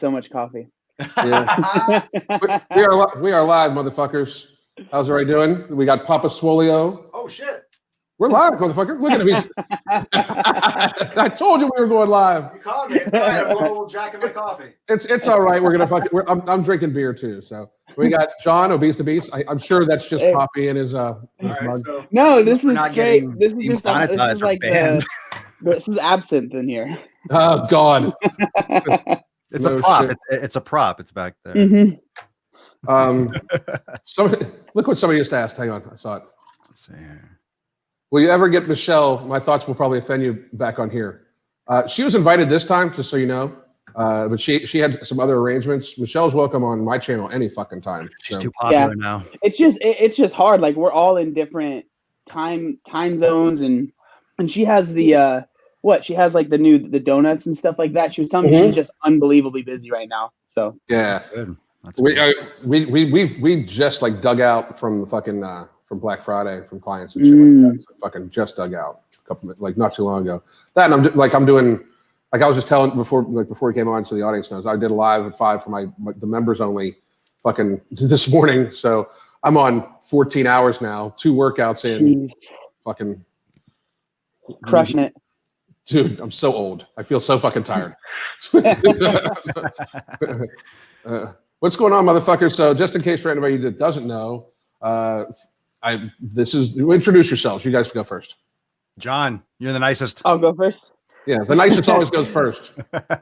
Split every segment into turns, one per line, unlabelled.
so much coffee.
Yeah. we are live, motherfuckers. How's everybody doing? We got Papa Swolio.
Oh shit.
We're live, motherfucker. Look at him. I told you we were going live.
You called me. It's all right. I'm going a little jack in my coffee.
It's all right. We're gonna fucking. I'm drinking beer too. So we got John, Obese to Beast. I'm sure that's just coffee in his
Right,
mug.
so
No, this is straight. This is just
demonetized
this is
or
like
banned.
this is absinthe in here.
Oh God.
It's
No
a prop.
shit.
It's a prop. It's back there.
Mm-hmm.
Look what somebody just asked. Hang on, I saw it.
Let's see here.
Will you ever get Michelle? My thoughts will probably offend you back on here. She was invited this time, just so you know. But she had some other arrangements. Michelle's welcome on my channel any fucking time.
She's
So.
too popular now.
It's just hard. Like we're all in different time zones, and she has the she has like the donuts and stuff like that. She was telling me she's just unbelievably busy right now. So
Yeah,
Good. That's
we
good.
we just like dug out from the fucking from Black Friday from clients and shit like that. So fucking just dug out a couple like not too long ago. That and I'm doing like I was just telling before we came on, so the audience knows I did a live at 5 for the members only fucking this morning. So I'm on 14 hours now, 2 workouts in, fucking
crushing it.
dude. I'm so old. I feel so fucking tired. What's going on, motherfuckers? So just in case for anybody that doesn't know, introduce yourselves. You guys go first.
John, you're the nicest.
I'll go first.
Yeah, the nicest always goes first.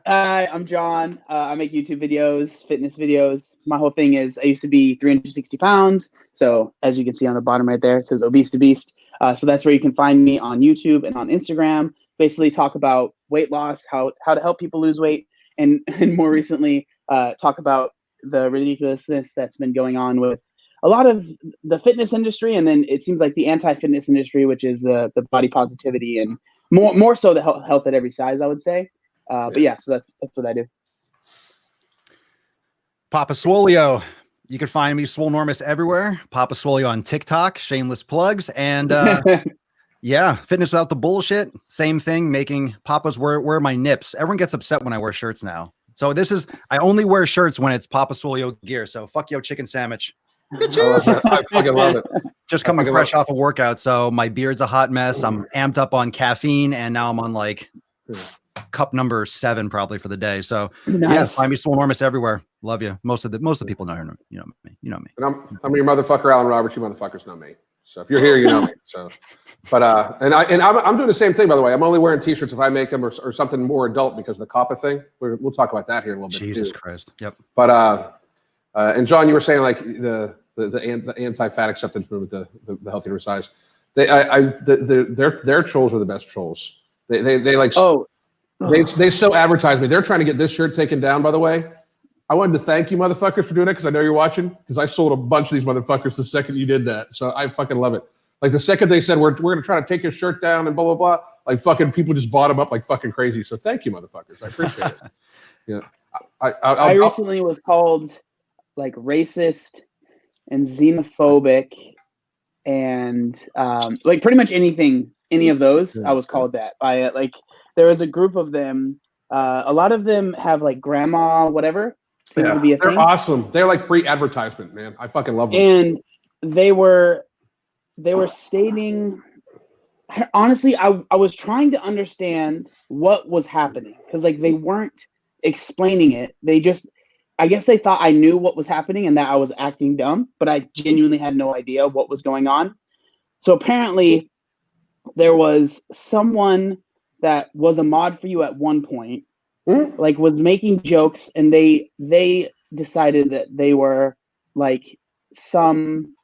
Hi, I'm John. I make YouTube videos, fitness videos. My whole thing is I used to be 360 pounds. So as you can see on the bottom right there, it says Obese to Beast. So that's where you can find me on YouTube and on Instagram. Basically talk about weight loss, how to help people lose weight, and more recently talk about the ridiculousness that's been going on with a lot of the fitness industry, and then it seems like the anti-fitness industry, which is the body positivity and more so the health at every size, I would say. But yeah, so that's what I do.
Papa Swolio. You can find me Swolenormous everywhere. Papa Swolio on TikTok. Shameless plugs. And yeah, fitness without the bullshit. Same thing. Making Papa's wear my nips. Everyone gets upset when I wear shirts now. So I only wear shirts when it's Papa Swolio gear. So fuck yo chicken sandwich. Bitches.
I fucking love it.
Just coming fresh off a workout. So my beard's a hot mess. I'm amped up on caffeine, and now I'm on like cup number 7 probably for the day. So yeah, find me Swolenormous everywhere. Love you. Most of the people know me. You know me.
And I'm your motherfucker, Alan Roberts. You motherfuckers know me. So if you're here, you know me. So, but I'm doing the same thing, by the way. I'm only wearing t-shirts if I make them or something more adult because of the COPPA thing. We'll talk about that here in a little bit.
Jesus
too.
Christ. Yep.
But and John, you were saying like the anti-fat acceptance movement, the healthy size. Their trolls are the best trolls. They like they so advertise me. They're trying to get this shirt taken down. By the way, I wanted to thank you motherfuckers for doing it because I know you're watching. Because I sold a bunch of these motherfuckers the second you did that. So I fucking love it. Like the second they said we're gonna try to take your shirt down and blah blah blah, like fucking people just bought them up like fucking crazy. So thank you motherfuckers. I appreciate it. Yeah.
I recently was called like racist and xenophobic and like pretty much any of those. I was called that by like there was a group of them. A lot of them have like grandma whatever seems to be a thing.
They're awesome. They're like free advertisement, man. I fucking love them.
And they were stating, honestly, I was trying to understand what was happening because like they weren't explaining it. I guess they thought I knew what was happening and that I was acting dumb, but I genuinely had no idea what was going on. So apparently there was someone that was a mod for you at one point, like was making jokes, and they decided that they were like some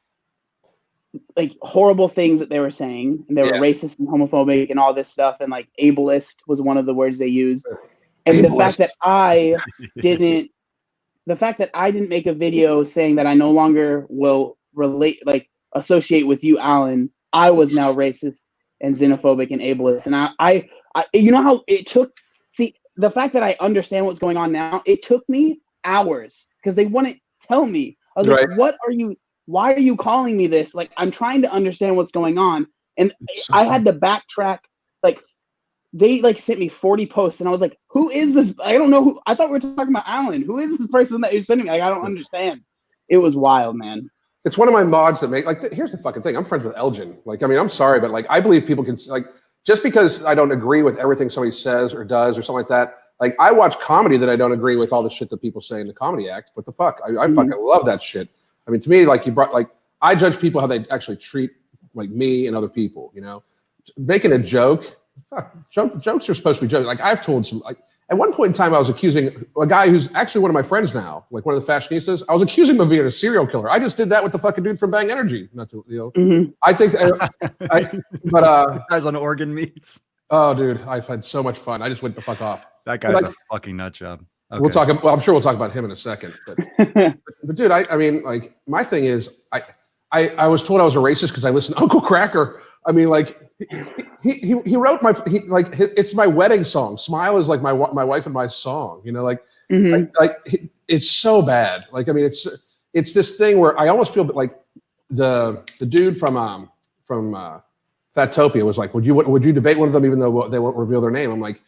like horrible things that they were saying, and they were racist and homophobic and all this stuff, and like ableist was one of the words they used. And the fact that I didn't make a video saying that I no longer will associate with you, Alan, I was now racist and xenophobic and ableist. And I you know how it took, the fact that I understand what's going on now, it took me hours because they wouldn't tell me. I was like, why are you calling me this? Like, I'm trying to understand what's going on. And I had to backtrack like they like sent me 40 posts, and I was like, who is this? I don't know who. I thought we were talking about Alan. Who is this person that you're sending me? Like, I don't understand. It was wild, man.
It's one of my mods that make like. Here's the fucking thing. I'm friends with Elgin. Like, I mean, I'm sorry, but like, I believe people can like just because I don't agree with everything somebody says or does or something like that. Like, I watch comedy that I don't agree with all the shit that people say in the comedy acts. What the fuck? I fucking love that shit. I mean, to me, like I judge people how they actually treat like me and other people. You know, making a joke. Fuck, jokes are supposed to be jokes. Like, I've told some, like, at one point in time, I was accusing a guy who's actually one of my friends now, like one of the fashionistas. I was accusing him of being a serial killer. I just did that with the fucking dude from Bang Energy. Not to, you know, I think,
guys on organ meats.
Oh, dude, I've had so much fun. I just went the fuck off.
That guy's a fucking nut job. Okay.
We'll talk. Well, I'm sure we'll talk about him in a second. But dude, I mean, like, my thing is, I was told I was a racist because I listened to Uncle Cracker. I mean, like, he wrote it's my wedding song. Smile is like my wife and my song. You know, like, it's so bad. Like, I mean, it's this thing where I almost feel that like the dude from Fatopia was like, would you debate one of them even though they won't reveal their name? I'm like,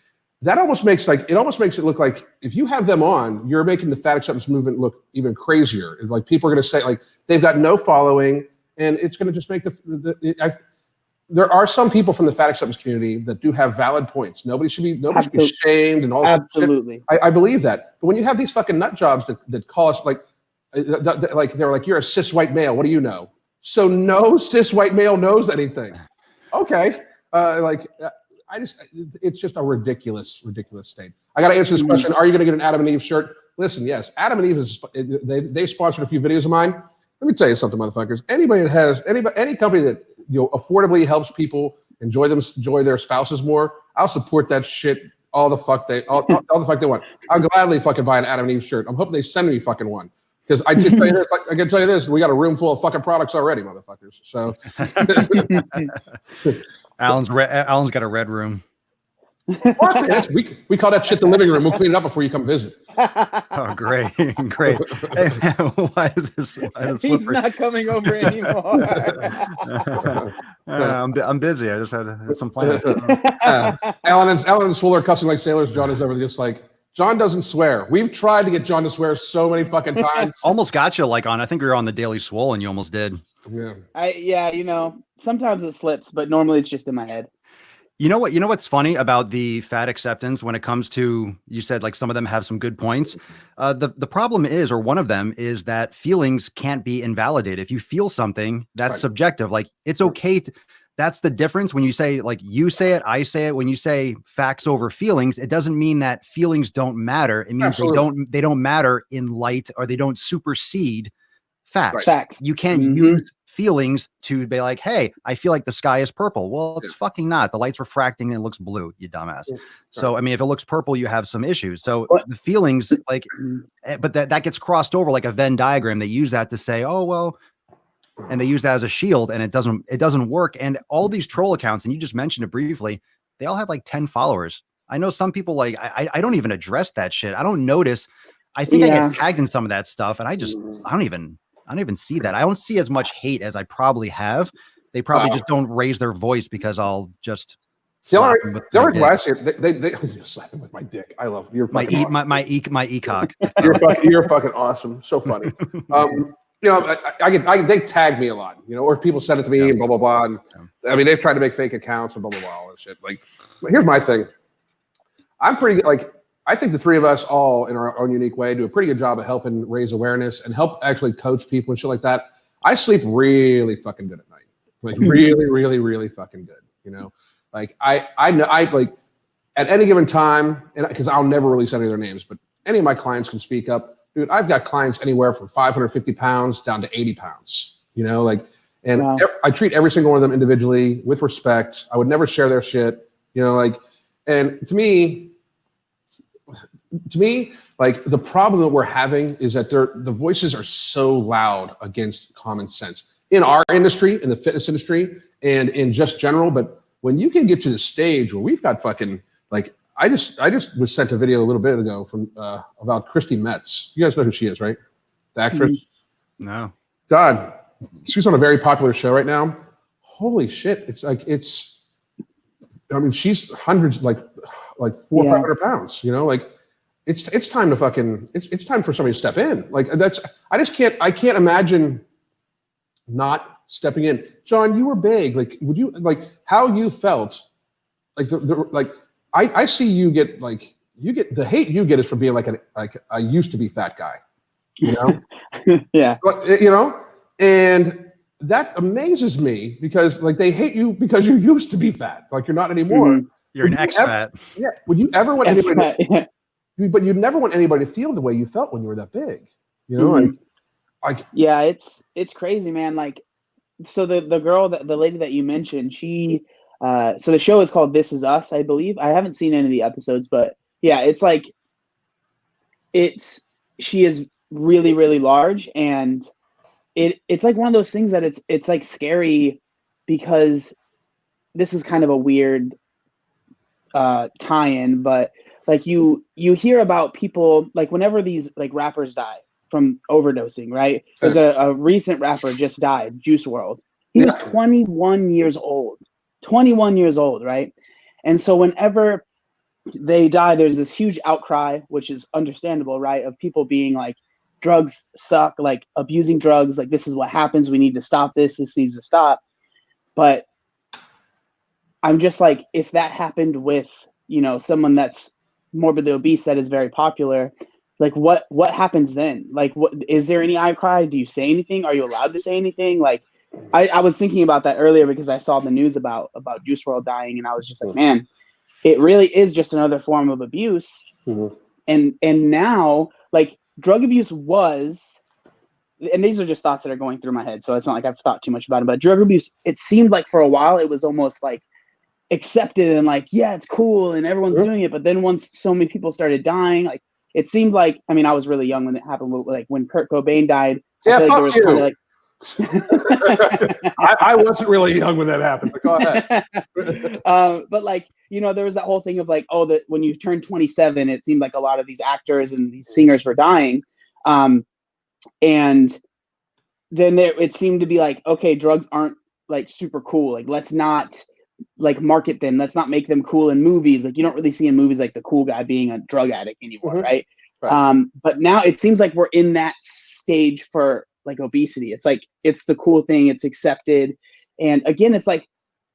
that almost makes it look like if you have them on, you're making the fat acceptance movement look even crazier. It's like people are going to say like they've got no following, and it's going to just make there are some people from the fat acceptance community that do have valid points. Nobody should be shamed and all that.
Absolutely.
I believe that. But when you have these fucking nut jobs that call us like they're like, you're a cis white male. What do you know? So no cis white male knows anything. Okay. It's just a ridiculous state. I got to answer this question. Are you going to get an Adam and Eve shirt? Listen, yes. Adam and Eve they sponsored a few videos of mine. Let me tell you something, motherfuckers. Anybody that has any company that affordably helps people enjoy their spouses more, I'll support that shit all the fuck they want. I'll gladly fucking buy an Adam and Eve shirt. I'm hoping they send me fucking one. Because I can tell you this, I can tell you this, we got a room full of fucking products already, motherfuckers. So
Alan's got a red room.
We call that shit the living room. We'll clean it up before you come visit.
Oh, great. Hey, man, why is this?
He's not coming over anymore.
I'm busy. I just had some plans.
Alan and Swole are cussing like sailors. John is over there just like, John doesn't swear. We've tried to get John to swear so many fucking times.
Almost got you I think we were on the Daily Swole and you almost did.
Yeah.
Sometimes it slips, but normally it's just in my head.
You know what's funny about the fat acceptance when it comes to, you said like some of them have some good points. The problem is, or one of them is that feelings can't be invalidated. If you feel something, that's subjective. Like it's okay that's the difference when you say, like, you say it, I say it. When you say facts over feelings, it doesn't mean that feelings don't matter. It means they don't matter in light, or they don't supersede facts.
Right. Facts.
You can't use feelings to be like, hey, I feel like the sky is purple. Well, it's fucking not. The light's refracting and it looks blue, you dumbass. Yeah. So, I mean, if it looks purple, you have some issues. So the feelings, like, but that gets crossed over like a Venn diagram. They use that to say, oh, well, and they use that as a shield, and it doesn't work. And all these troll accounts, and you just mentioned it briefly, they all have like 10 followers. I know some people like, I don't even address that shit. I don't notice. I think I get tagged in some of that stuff, and I don't even see that. I don't see as much hate as I probably have. They probably just don't raise their voice because I'll just slap them with my dick.
Last year, they slap him with my dick. I love your
my e-cock.
You're fucking awesome. So funny. They tag me a lot, or people send it to me and blah blah blah. And I mean, they've tried to make fake accounts and blah blah blah all that shit. Like, here's my thing. I'm pretty I think the three of us all in our own unique way do a pretty good job of helping raise awareness and help actually coach people and shit like that. I sleep really fucking good at night. Like really, really, really fucking good. Like I know like at any given time, and because I'll never release any of their names, but any of my clients can speak up. Dude, I've got clients anywhere from 550 pounds down to 80 pounds, and I treat every single one of them individually with respect. I would never share their shit, and to me, like the problem that we're having is that the voices are so loud against common sense in our industry, in the fitness industry, and in just general. But when you can get to the stage where we've got fucking like, I just was sent a video a little bit ago from about Christy Metz. You guys know who she is, right? The actress.
No.
God, she's on a very popular show right now. Holy shit! It's like I mean, she's hundreds, like 400 or 500 pounds. You know, like it's time to fucking it's time for somebody to step in. Like I can't imagine not stepping in. John, you were big. Like, would you like how you felt? Like I see you get like you get the hate you get is from being like I used to be fat guy, you know?
Yeah.
But, you know, and that amazes me because like they hate you because you used to be fat. Like you're not anymore.
Mm-hmm.
You're an ex-fat.
Yeah. Would you ever want anybody?
Yeah.
But you'd never want anybody to feel the way you felt when you were that big. You know,
Mm-hmm.
like
yeah, it's crazy, man. Like, so the girl the lady that you mentioned, she so the show is called This Is Us, I believe. I haven't seen any of the episodes, but yeah, it's like she is really, really large, and it's like one of those things that it's like scary because this is kind of a weird tie-in, but like you hear about people like whenever these like rappers die from overdosing, right? There's a recent rapper just died, Juice WRLD. He was 21 years old. 21 years old, right? And so whenever they die, there's this huge outcry, which is understandable, right? Of people being like, drugs suck, like abusing drugs, like this is what happens. We need to stop this. This needs to stop. But I'm just like, if that happened with, you know, someone that's morbidly obese that is very popular, like what happens then? Like, what is there any outcry? Do you say anything? Are you allowed to say anything? Like, I was thinking about that earlier because I saw the news about Juice WRLD dying, and I was just like, man, it really is just another form of abuse.
Mm-hmm.
And now, like, drug abuse was, and these are just thoughts that are going through my head, so it's not like I've thought too much about it, but drug abuse, it seemed like for a while it was almost like accepted and like, yeah, it's cool and everyone's doing it. But then once so many people started dying, like it seemed like, I mean, I was really young when it happened, like when Kurt Cobain died.
Yeah,
I feel like there was kind of like
I wasn't really young when that happened, but go ahead.
But like, you know, there was that whole thing of like, oh, that when you turn 27, it seemed like a lot of these actors and these singers were dying. And then it seemed to be like, okay, drugs aren't like super cool. Like, let's not like market them. Let's not make them cool in movies. Like, you don't really see in movies like the cool guy being a drug addict anymore, right? But now it seems like we're in that stage for like obesity. It's like, it's the cool thing. It's accepted. And again, it's like,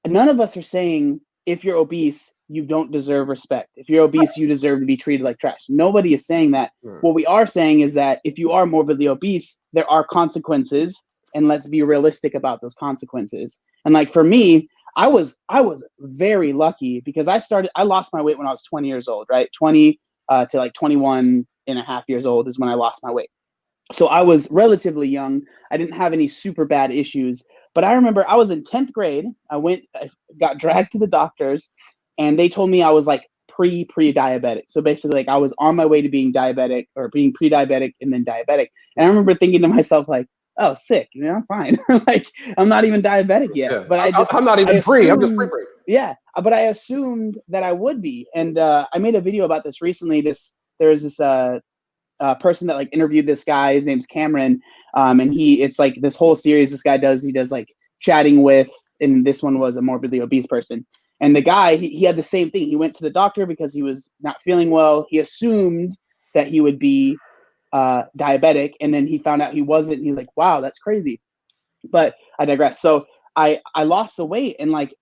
none of us are saying if you're obese, you don't deserve respect. If you're obese, you deserve to be treated like trash. Nobody is saying that. What we are saying is that if you are morbidly obese, there are consequences, and let's be realistic about those consequences. And like for me, I was very lucky because I lost my weight when I was 20 years old, right? 20 to like 21 and a half years old is when I lost my weight. So I was relatively young. I didn't have any super bad issues, but I remember I was in 10th grade. I got dragged to the doctors, and they told me I was like pre-diabetic. So basically, like I was on my way to being diabetic or being pre-diabetic and then diabetic. And I remember thinking to myself, like, oh, sick, you know, I'm fine. Like, I'm not even diabetic yet. Yeah. But I'm
not even free. I'm just free.
Yeah, but I assumed that I would be. And I made a video about this recently. There was this person that like interviewed this guy. His name's Cameron. And it's like this whole series this guy does. He does like chatting with, and this one was a morbidly obese person. And the guy, he had the same thing. He went to the doctor because he was not feeling well. He assumed that he would be diabetic, and then he found out he wasn't. He was like, wow, that's crazy. But I digress. So I lost the weight, and like,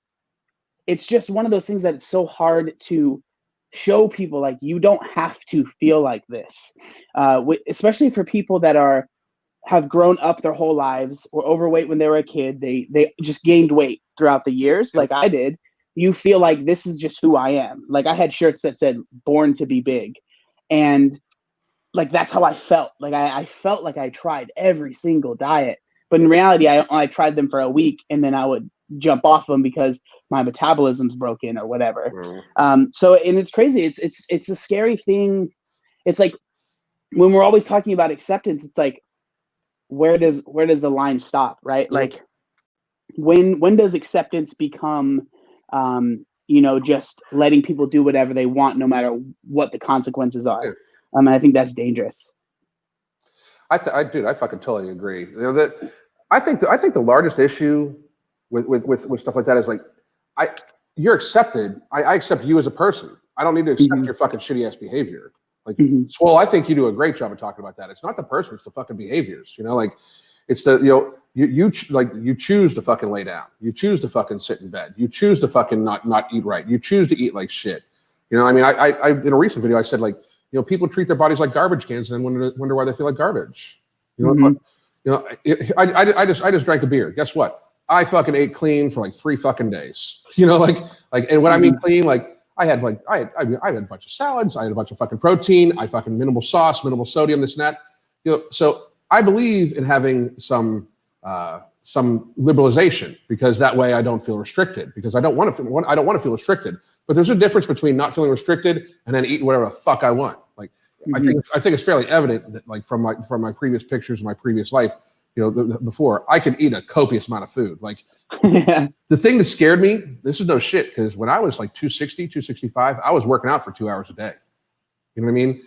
it's just one of those things that it's so hard to show people, like, you don't have to feel like this, especially for people that have grown up their whole lives, or overweight when they were a kid. They just gained weight throughout the years, like I did. You feel like this is just who I am. Like I had shirts that said "Born to be Big," and like that's how I felt. Like I felt like I tried every single diet, but in reality, I tried them for a week, and then I would jump off them because my metabolism's broken or whatever. So, and it's crazy. It's a scary thing. It's like when we're always talking about acceptance, it's like, where does the line stop, right? Like when does acceptance become just letting people do whatever they want no matter what the consequences are? And I think that's dangerous.
I fucking totally agree. You know, that I think the largest issue with stuff like that is like you're accepted. I accept you as a person. I don't need to accept your fucking shitty ass behavior. Like, Swole, I think you do a great job of talking about that. It's not the person, it's the fucking behaviors. You know, like it's the, you know, you choose to fucking lay down. You choose to fucking sit in bed. You choose to fucking not eat right. You choose to eat like shit. You know, I mean, I in a recent video I said, like, you know, people treat their bodies like garbage cans and then wonder why they feel like garbage. You know, I just drank a beer. Guess what? I fucking ate clean for like 3 fucking days. You know, like, and when I mean clean, like I had a bunch of salads. I had a bunch of fucking protein. I fucking minimal sauce, minimal sodium, this and that. You know, so I believe in having some liberalization, because that way I don't feel restricted, because I don't want to feel restricted. But there's a difference between not feeling restricted and then eating whatever the fuck I want. Like, I think it's fairly evident that, like, from my previous pictures of my previous life, you know, before, I could eat a copious amount of food. Like, the thing that scared me, this is no shit, because when I was like 260, 265, I was working out for 2 hours a day. You know what I mean?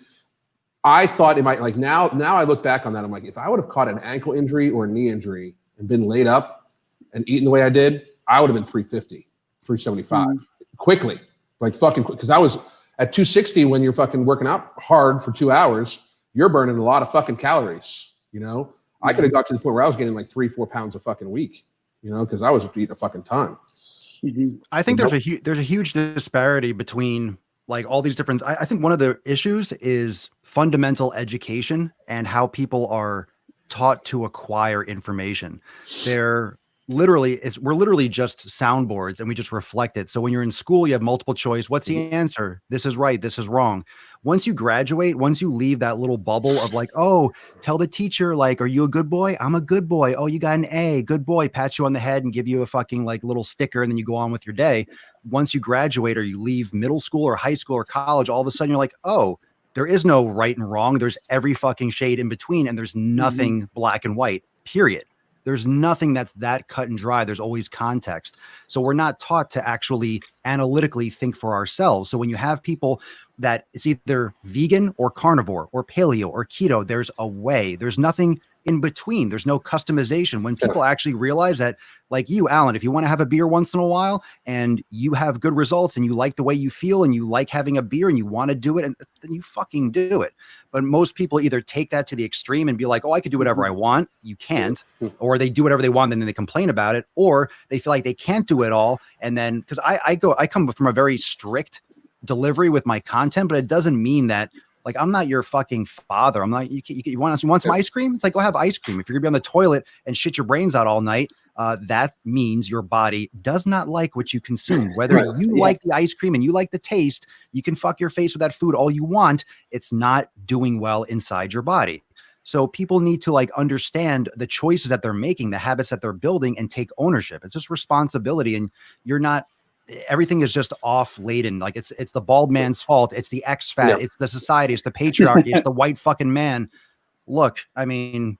I thought it might, like, now I look back on that, I'm like, if I would have caught an ankle injury or a knee injury and been laid up and eaten the way I did, I would have been 350, 375 quickly, like fucking quick. Because I was at 260, when you're fucking working out hard for 2 hours, you're burning a lot of fucking calories, you know? I could have got to the point where I was getting like 3-4 pounds a fucking week, you know, because I was eating a fucking ton.
I think there's a huge disparity between, like, all these different. I think one of the issues is fundamental education and how people are taught to acquire information. We're literally just soundboards, and we just reflect it. So when you're in school, you have multiple choice. What's the answer? This is right. This is wrong. Once you graduate, once you leave that little bubble of, like, oh, tell the teacher, like, are you a good boy? I'm a good boy. Oh, you got an A, good boy, pat you on the head and give you a fucking, like, little sticker, and then you go on with your day. Once you graduate or you leave middle school or high school or college, all of a sudden you're like, oh, there is no right and wrong. There's every fucking shade in between, and there's nothing black and white, period. There's nothing that's that cut and dry. There's always context. So we're not taught to actually analytically think for ourselves. So when you have people that it's either vegan or carnivore or paleo or keto, there's a way. There's nothing in between. There's no customization. When people actually realize that, like you, Alan, if you want to have a beer once in a while and you have good results and you like the way you feel and you like having a beer and you want to do it, and then you fucking do it. But most people either take that to the extreme and be like, oh, I could do whatever I want. You can't. Or they do whatever they want and then they complain about it. Or they feel like they can't do it all. And then, because I come from a very strict delivery with my content, but it doesn't mean that, like, I'm not your fucking father. I'm not, you want some ice cream? It's like, go have ice cream. If you're gonna be on the toilet and shit your brains out all night, that means your body does not like what you consume. Whether you like the ice cream and you like the taste, you can fuck your face with that food all you want. It's not doing well inside your body. So people need to, like, understand the choices that they're making, the habits that they're building, and take ownership. It's just responsibility. And you're not, everything is just off laden. Like, it's the bald man's fault. It's the X-Fat. It's the society. It's the patriarchy. It's the white fucking man. Look, I mean,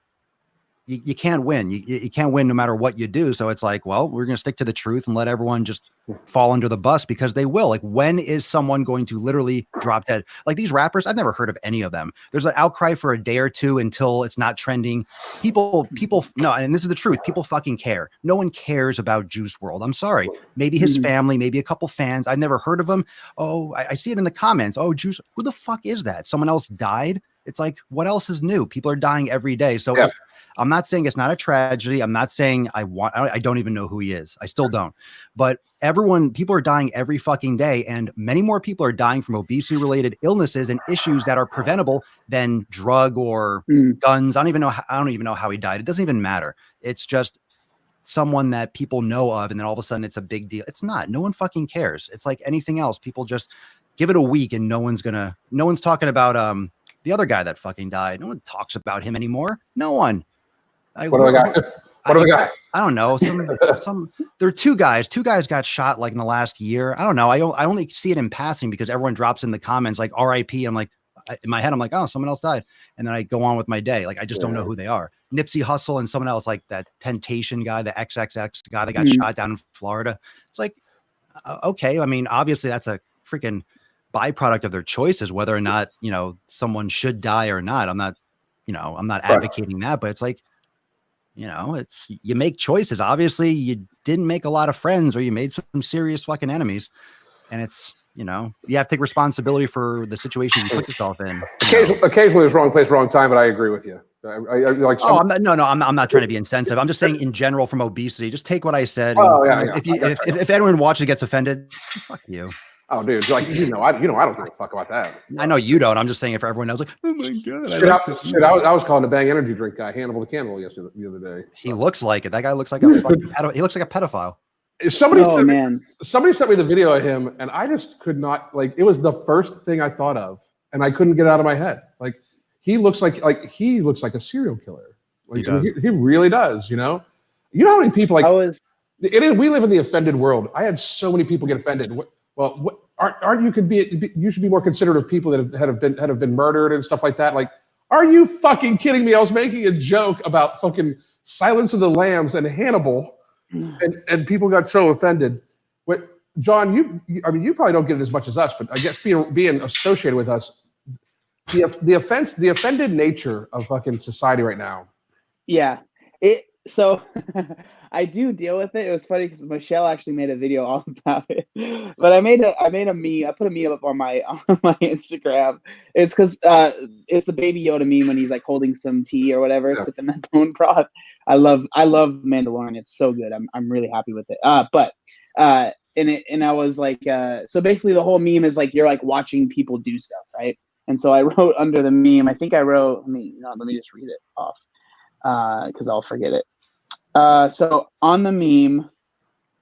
you can't win. You can't win no matter what you do. So it's like, well, we're going to stick to the truth and let everyone just fall under the bus, because they will. Like, when is someone going to literally drop dead? Like, these rappers, I've never heard of any of them. There's an outcry for a day or two until it's not trending. People, no, and this is the truth. People fucking care. No one cares about Juice WRLD. I'm sorry. Maybe his family, maybe a couple fans. I've never heard of him. Oh, I see it in the comments. Oh, Juice, who the fuck is that? Someone else died? It's like, what else is new? People are dying every day. So I'm not saying it's not a tragedy. I'm not saying I don't even know who he is. I still don't. But people are dying every fucking day, and many more people are dying from obesity-related illnesses and issues that are preventable than drug or guns. I don't even know how he died. It doesn't even matter. It's just someone that people know of, and then all of a sudden it's a big deal. It's not. No one fucking cares. It's like anything else. People just give it a week, and no one's talking about the other guy that fucking died. No one talks about him anymore. No one.
What other guy?
I don't know. There are two guys. Two guys got shot, like, in the last year. I don't know. I only see it in passing because everyone drops in the comments like RIP. I'm like, in my head, I'm like, oh, someone else died. And then I go on with my day. Like, I just don't know who they are. Nipsey Hussle and someone else, like that Temptation guy, the XXX guy that got shot down in Florida. It's like, okay. I mean, obviously that's a freaking byproduct of their choices, whether or not, someone should die or not. I'm not advocating that, but it's like, it's you make choices. Obviously, you didn't make a lot of friends, or you made some serious fucking enemies, and it's you have to take responsibility for the situation you put yourself in.
Occasionally, there's wrong place, wrong time, but I agree with you.
I'm not trying to be insensitive. I'm just saying in general from obesity. Just take what I said. If anyone watching gets offended, fuck you.
Oh, dude, I don't give a fuck about that.
I know you don't. I'm just saying it for everyone else. Like, oh my god,
I was calling the Bang energy drink guy Hannibal the Cannibal the other day.
He looks like it. That guy looks like a fucking he looks like a pedophile.
Somebody sent me the video of him, and I just could not it was the first thing I thought of, and I couldn't get it out of my head. He looks like a serial killer. He really does. You know how many people we live in the offended world. I had so many people get offended. Well, you should be more considerate of people that have been murdered and stuff like that. Like, are you fucking kidding me? I was making a joke about fucking Silence of the Lambs and Hannibal, and people got so offended. John, you probably don't get it as much as us, but I guess being associated with us, the offended nature of fucking society right now.
Yeah, so I do deal with it. It was funny because Michelle actually made a video all about it. But I made a meme. I put a meme up on my Instagram. It's because it's the Baby Yoda meme when he's like holding some tea or whatever, sipping that bone broth. I love Mandalorian. It's so good. I'm really happy with it. And I was like, so basically the whole meme is like you're like watching people do stuff, right? And so I wrote under the meme. I think I wrote. Let me just read it off because I'll forget it. So on the meme,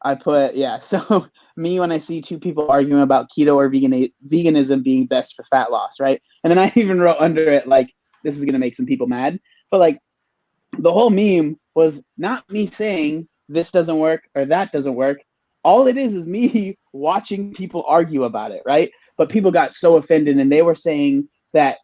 I put, so me when I see two people arguing about keto or veganism being best for fat loss, right? And then I even wrote under it, like, this is going to make some people mad. But, like, the whole meme was not me saying this doesn't work or that doesn't work. All it is me watching people argue about it, right? But people got so offended, and they were saying that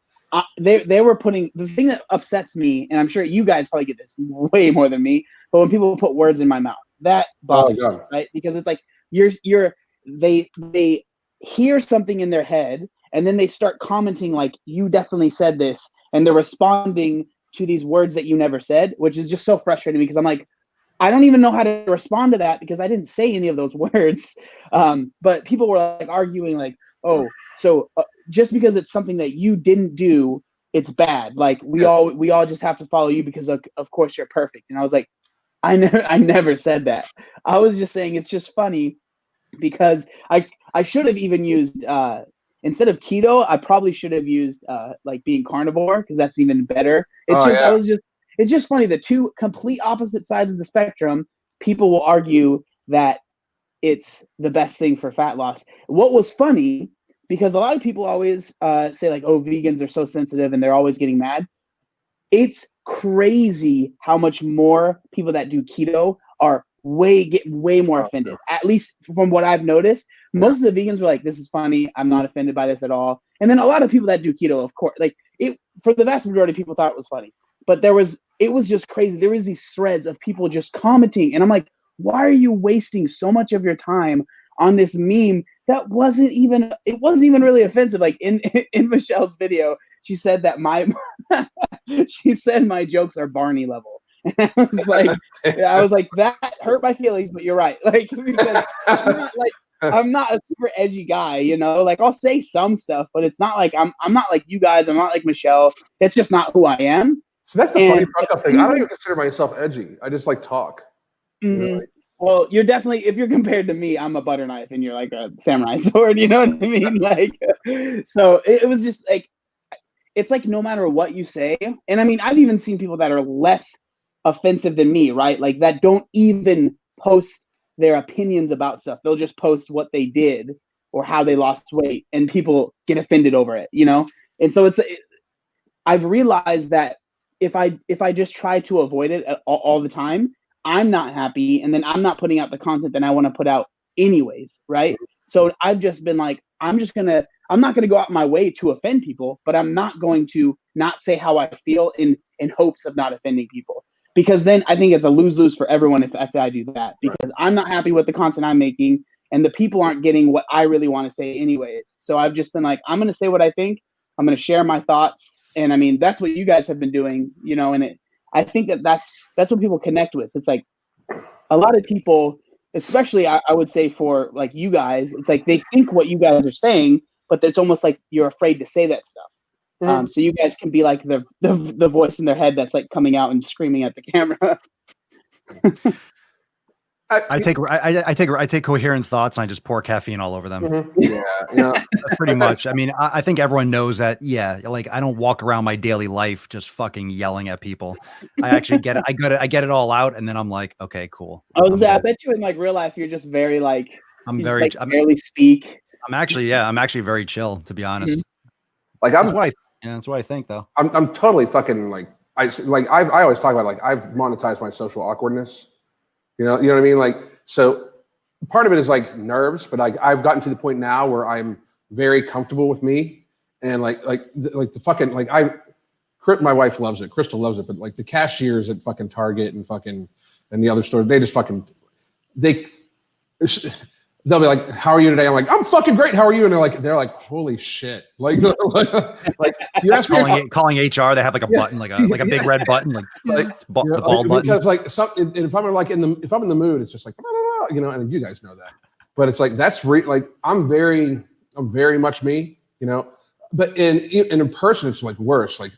they were putting the thing that upsets me, and I'm sure you guys probably get this way more than me, but when people put words in my mouth, that bothers me, right? Because it's like they hear something in their head, and then they start commenting like, you definitely said this, and they're responding to these words that you never said, which is just so frustrating because I'm like, I don't even know how to respond to that because I didn't say any of those words. But people were like arguing like, oh, so just because it's something that you didn't do, it's bad. Like we all just have to follow you because of course you're perfect. And I was like, I never said that. I was just saying it's just funny because I should have even used instead of keto, I probably should have used like being carnivore because that's even better. It's just funny, the two complete opposite sides of the spectrum, people will argue that it's the best thing for fat loss. What was funny, because a lot of people always say like, oh, vegans are so sensitive and they're always getting mad. It's crazy how much more people that do keto are get way more offended, at least from what I've noticed. Most of the vegans were like, this is funny, I'm not offended by this at all. And then a lot of people that do keto, of course, like it, for the vast majority of people thought it was funny. But it was just crazy. There was these threads of people just commenting. And I'm like, why are you wasting so much of your time on this meme that wasn't even really offensive? Like in Michelle's video, she said that she said my jokes are Barney level. And I was like, that hurt my feelings, but you're right. Like, because I'm not a super edgy guy, you know, like I'll say some stuff, but it's not like I'm not like you guys. I'm not like Michelle. It's just not who I am.
So that's the funny fuck-up thing. I don't even consider myself edgy. I just like talk.
Mm-hmm. You know, well, you're definitely, if you're compared to me, I'm a butter knife and you're like a samurai sword. You know what I mean? Like, so it was just like, it's like no matter what you say. And I mean, I've even seen people that are less offensive than me, right? Like that don't even post their opinions about stuff. They'll just post what they did or how they lost weight, and people get offended over it, you know? And so I've realized that if I just try to avoid it all the time, I'm not happy, and then I'm not putting out the content that I want to put out anyways, right? So I've just been like, I'm not gonna go out my way to offend people, but I'm not going to not say how I feel in hopes of not offending people. Because then I think it's a lose-lose for everyone if I do that, because I'm not happy with the content I'm making, and the people aren't getting what I really want to say anyways. So I've just been like, I'm going to say what I think. I'm going to share my thoughts. And I mean, that's what you guys have been doing, you know, and I think that's what people connect with. It's like a lot of people, especially I would say for like you guys, it's like they think what you guys are saying, but it's almost like you're afraid to say that stuff. So you guys can be like the voice in their head that's like coming out and screaming at the camera.
I take coherent thoughts and I just pour caffeine all over them.
Yeah,
that's pretty much. I mean, I think everyone knows that. Yeah, like I don't walk around my daily life just fucking yelling at people. I actually get it. I get it all out, and then I'm like, okay, cool.
I bet you in like real life, you're just very like.
I'm
barely speak.
I'm actually very chill, to be honest.
Like
that's what I think, though.
I'm totally fucking like I always talk about like I've monetized my social awkwardness. You know what I mean? Like, so part of it is like nerves, but I've gotten to the point now where I'm very comfortable with me, and like the fucking like my wife loves it, Crystal loves it, but like the cashiers at fucking Target and the other stores, they just fucking they'll be like, "How are you today?" I'm like, "I'm fucking great. How are you?" And they're like, "Holy shit!" Like you ask me
calling HR, they have like a button, like a big red button, the ball button.
Because like if I'm like in the mood, it's just like and you guys know that. But it's like that's like I'm very much me, But in person, it's like worse. Like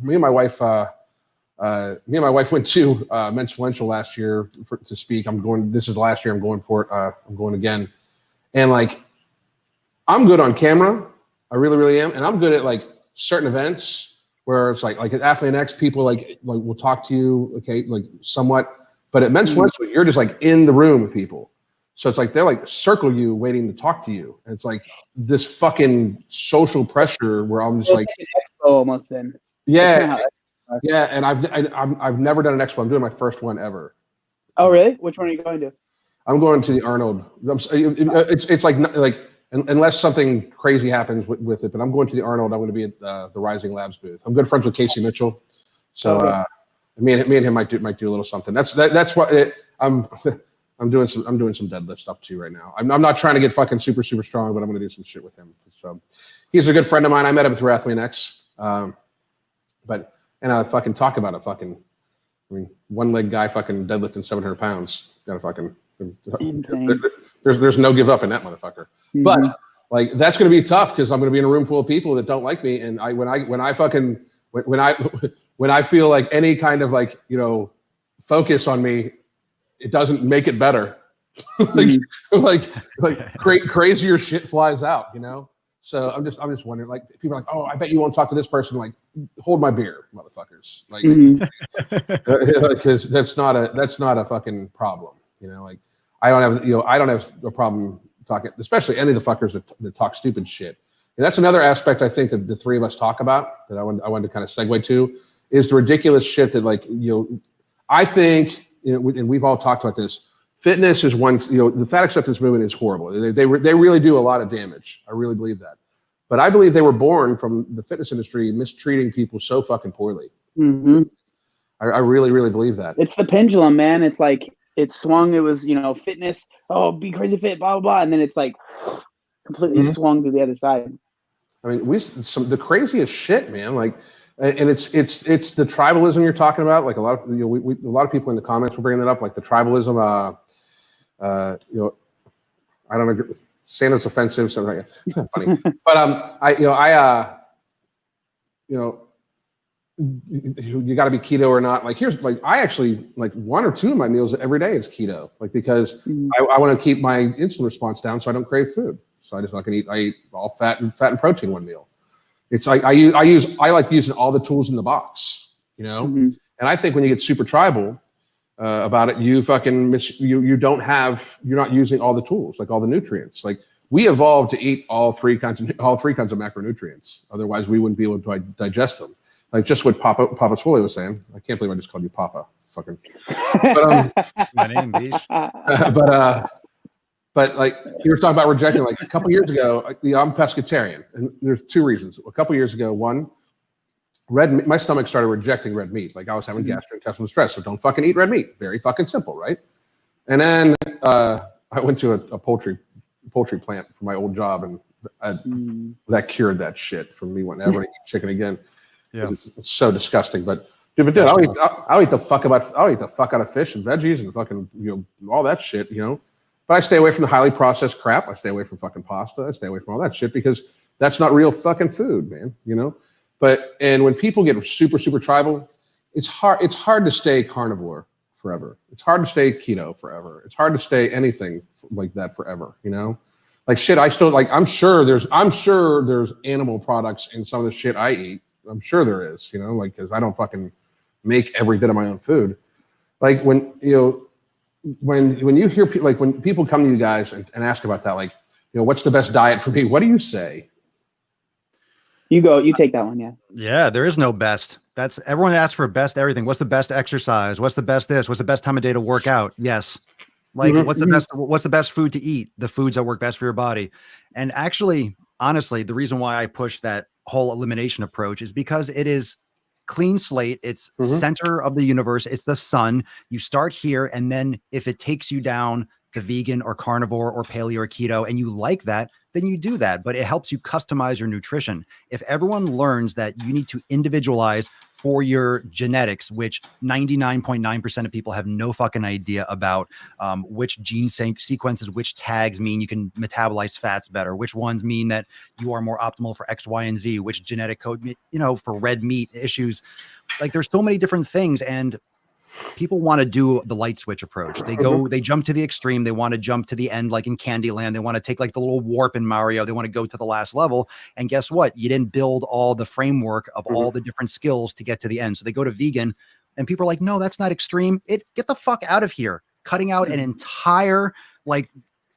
me and my wife went to Men's Influential last year to speak. This is the last year I'm going for it. I'm going again. And like, I'm good on camera. I really, really am. And I'm good at like certain events where it's like at Athlete X, people like will talk to you, okay, like somewhat. But at Men's Influential, you're just like in the room with people. So it's like, they're like circle you waiting to talk to you. And it's like this fucking social pressure where I'm just like
an expo almost then.
Yeah. Yeah, and I've never done an expo. I'm doing my first one ever.
Oh, really? Which one are you going to?
I'm going to the Arnold. It's like unless something crazy happens with it, but I'm going to the Arnold. I'm going to be at the Rising Labs booth. I'm good friends with Casey Mitchell, so me and him might do a little something. That's what I'm doing some deadlift stuff too right now. I'm not trying to get fucking super strong, but I'm going to do some shit with him. So he's a good friend of mine. I met him through Athlete X, but. And I fucking talk about it. One leg guy fucking deadlifting 700 pounds. Got to fucking insane. There's no give up in that motherfucker. Mm-hmm. But like that's going to be tough because I'm going to be in a room full of people that don't like me. And when I feel like any kind of like focus on me, it doesn't make it better. like crazier shit flies out. So I'm just wondering, like, people are like, "Oh, I bet you won't talk to this person." Like, hold my beer, motherfuckers. Like, because that's not a fucking problem. Like, I don't have a problem talking, especially any of the fuckers that talk stupid shit. And that's another aspect I think that the three of us talk about that I wanted to kind of segue to is the ridiculous shit that I think and we've all talked about this. Fitness is one, the fat acceptance movement is horrible. They really do a lot of damage. I really believe that. But I believe they were born from the fitness industry mistreating people so fucking poorly.
Mm-hmm.
I really, really believe that.
It's the pendulum, man. It's like it swung. It was, fitness. Oh, be crazy fit, blah, blah, blah. And then it's like completely swung to the other side.
I mean, the craziest shit, man. Like, and it's the tribalism you're talking about. Like a lot of, a lot of people in the comments were bringing that up, like the tribalism, I don't agree. Saying it's offensive, so like, funny. But you got to be keto or not. Like here's like I actually like 1 or 2 of my meals every day is keto, like because I want to keep my insulin response down so I don't crave food. So I eat all fat and protein one meal. It's like I like using all the tools in the box, And I think when you get super tribal about it, you fucking you're not using all the tools, like all the nutrients. Like we evolved to eat all three kinds of macronutrients. Otherwise, we wouldn't be able to digest them. Like just what Papa Swole was saying. I can't believe I just called you Papa. Fucking. But,
that's my name, Beach.
But like you were talking about rejecting, like a couple years ago, I'm pescatarian, and there's 2 reasons. A couple years ago, one, red meat, my stomach started rejecting red meat. Like I was having gastrointestinal stress, so don't fucking eat red meat. Very fucking simple, right? And then I went to a poultry plant for my old job, and that cured that shit from me wanting ever to eat chicken again. Yeah. It's so disgusting. But Dude, I'll eat the fuck out of fish and veggies and fucking all that shit, But I stay away from the highly processed crap. I stay away from fucking pasta. I stay away from all that shit because that's not real fucking food, man. And when people get super super tribal, it's hard to stay carnivore forever. It's hard to stay keto forever. It's hard to stay anything like that forever. Like shit. I'm sure there's animal products in some of the shit I eat. I'm sure there is. Because I don't fucking make every bit of my own food. Like when you hear people, like when people come to you guys and ask about that, like, what's the best diet for me? What do you say?
You take that one. Yeah.
Yeah. There is no best. That's everyone asks for best everything. What's the best exercise? What's the best this? What's the best time of day to work out? Yes. Like what's the best food to eat? The foods that work best for your body. And actually, honestly, the reason why I push that whole elimination approach is because it is clean slate. It's center of the universe. It's the sun. You start here. And then if it takes you down to vegan or carnivore or paleo or keto, and you like that, then you do that. But it helps you customize your nutrition. If everyone learns that you need to individualize for your genetics, which 99.9% of people have no fucking idea about, which gene sequences, which tags mean you can metabolize fats better, which ones mean that you are more optimal for X, Y, and Z, which genetic code, for red meat issues. Like there's so many different things, and people want to do the light switch approach. They jump to the extreme. They want to jump to the end, like in Candyland. They want to take like the little warp in Mario. They want to go to the last level. And guess what? You didn't build all the framework of all the different skills to get to the end. So they go to vegan, and people are like, no, that's not extreme. Get the fuck out of here. Cutting out an entire,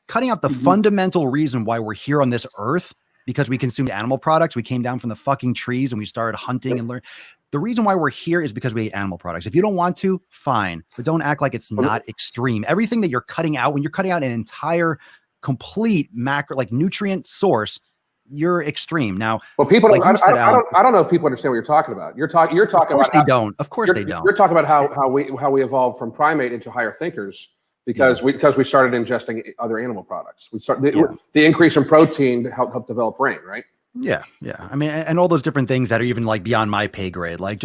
cutting out the fundamental reason why we're here on this earth, because we consumed animal products. We came down from the fucking trees and we started hunting and learning. The reason why we're here is because we ate animal products. If you don't want to, fine, but don't act like it's not extreme. Everything that you're cutting out, when you're cutting out an entire complete macro, like nutrient source, you're extreme. Now,
well, people don't, I don't know if people understand what you're talking about. You're talking about
they don't. Of course they don't.
You're talking about how we evolved from primate into higher thinkers because we started ingesting other animal products. The increase in protein to help develop brain, right?
Yeah. I mean, and all those different things that are even like beyond my pay grade. Like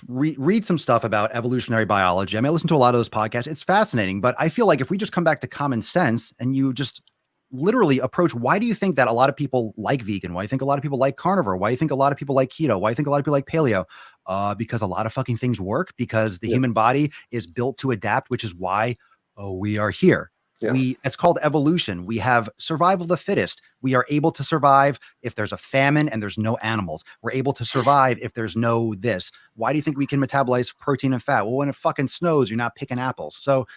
read some stuff about evolutionary biology. I mean, I listen to a lot of those podcasts. It's fascinating, but I feel like if we just come back to common sense and you just literally approach, why do you think that a lot of people like vegan? Why do you think a lot of people like carnivore? Why do you think a lot of people like keto? Why do you think a lot of people like paleo? Because a lot of fucking things work, because the human body is built to adapt, which is why we are here. Yeah. It's called evolution. We have survival of the fittest. We are able to survive if there's a famine and there's no animals. We're able to survive if there's no this. Why do you think we can metabolize protein and fat? Well, when it fucking snows, you're not picking apples. So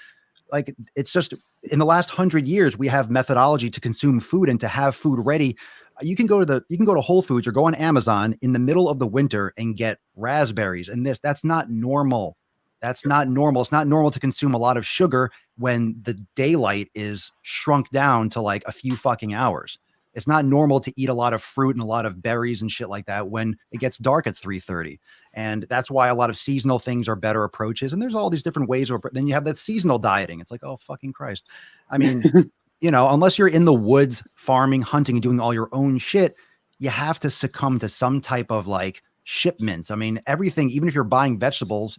like, it's just in the last 100 years, we have methodology to consume food and to have food ready. You can go to Whole Foods or go on Amazon in the middle of the winter and get raspberries and that's not normal. That's not normal. It's not normal to consume a lot of sugar when the daylight is shrunk down to like a few fucking hours. It's not normal to eat a lot of fruit and a lot of berries and shit like that when it gets dark at 3:30. And that's why a lot of seasonal things are better approaches. And there's all these different ways. Then you have that seasonal dieting. It's like, oh, fucking Christ. I mean, unless you're in the woods, farming, hunting, and doing all your own shit, you have to succumb to some type of like shipments. I mean, everything, even if you're buying vegetables,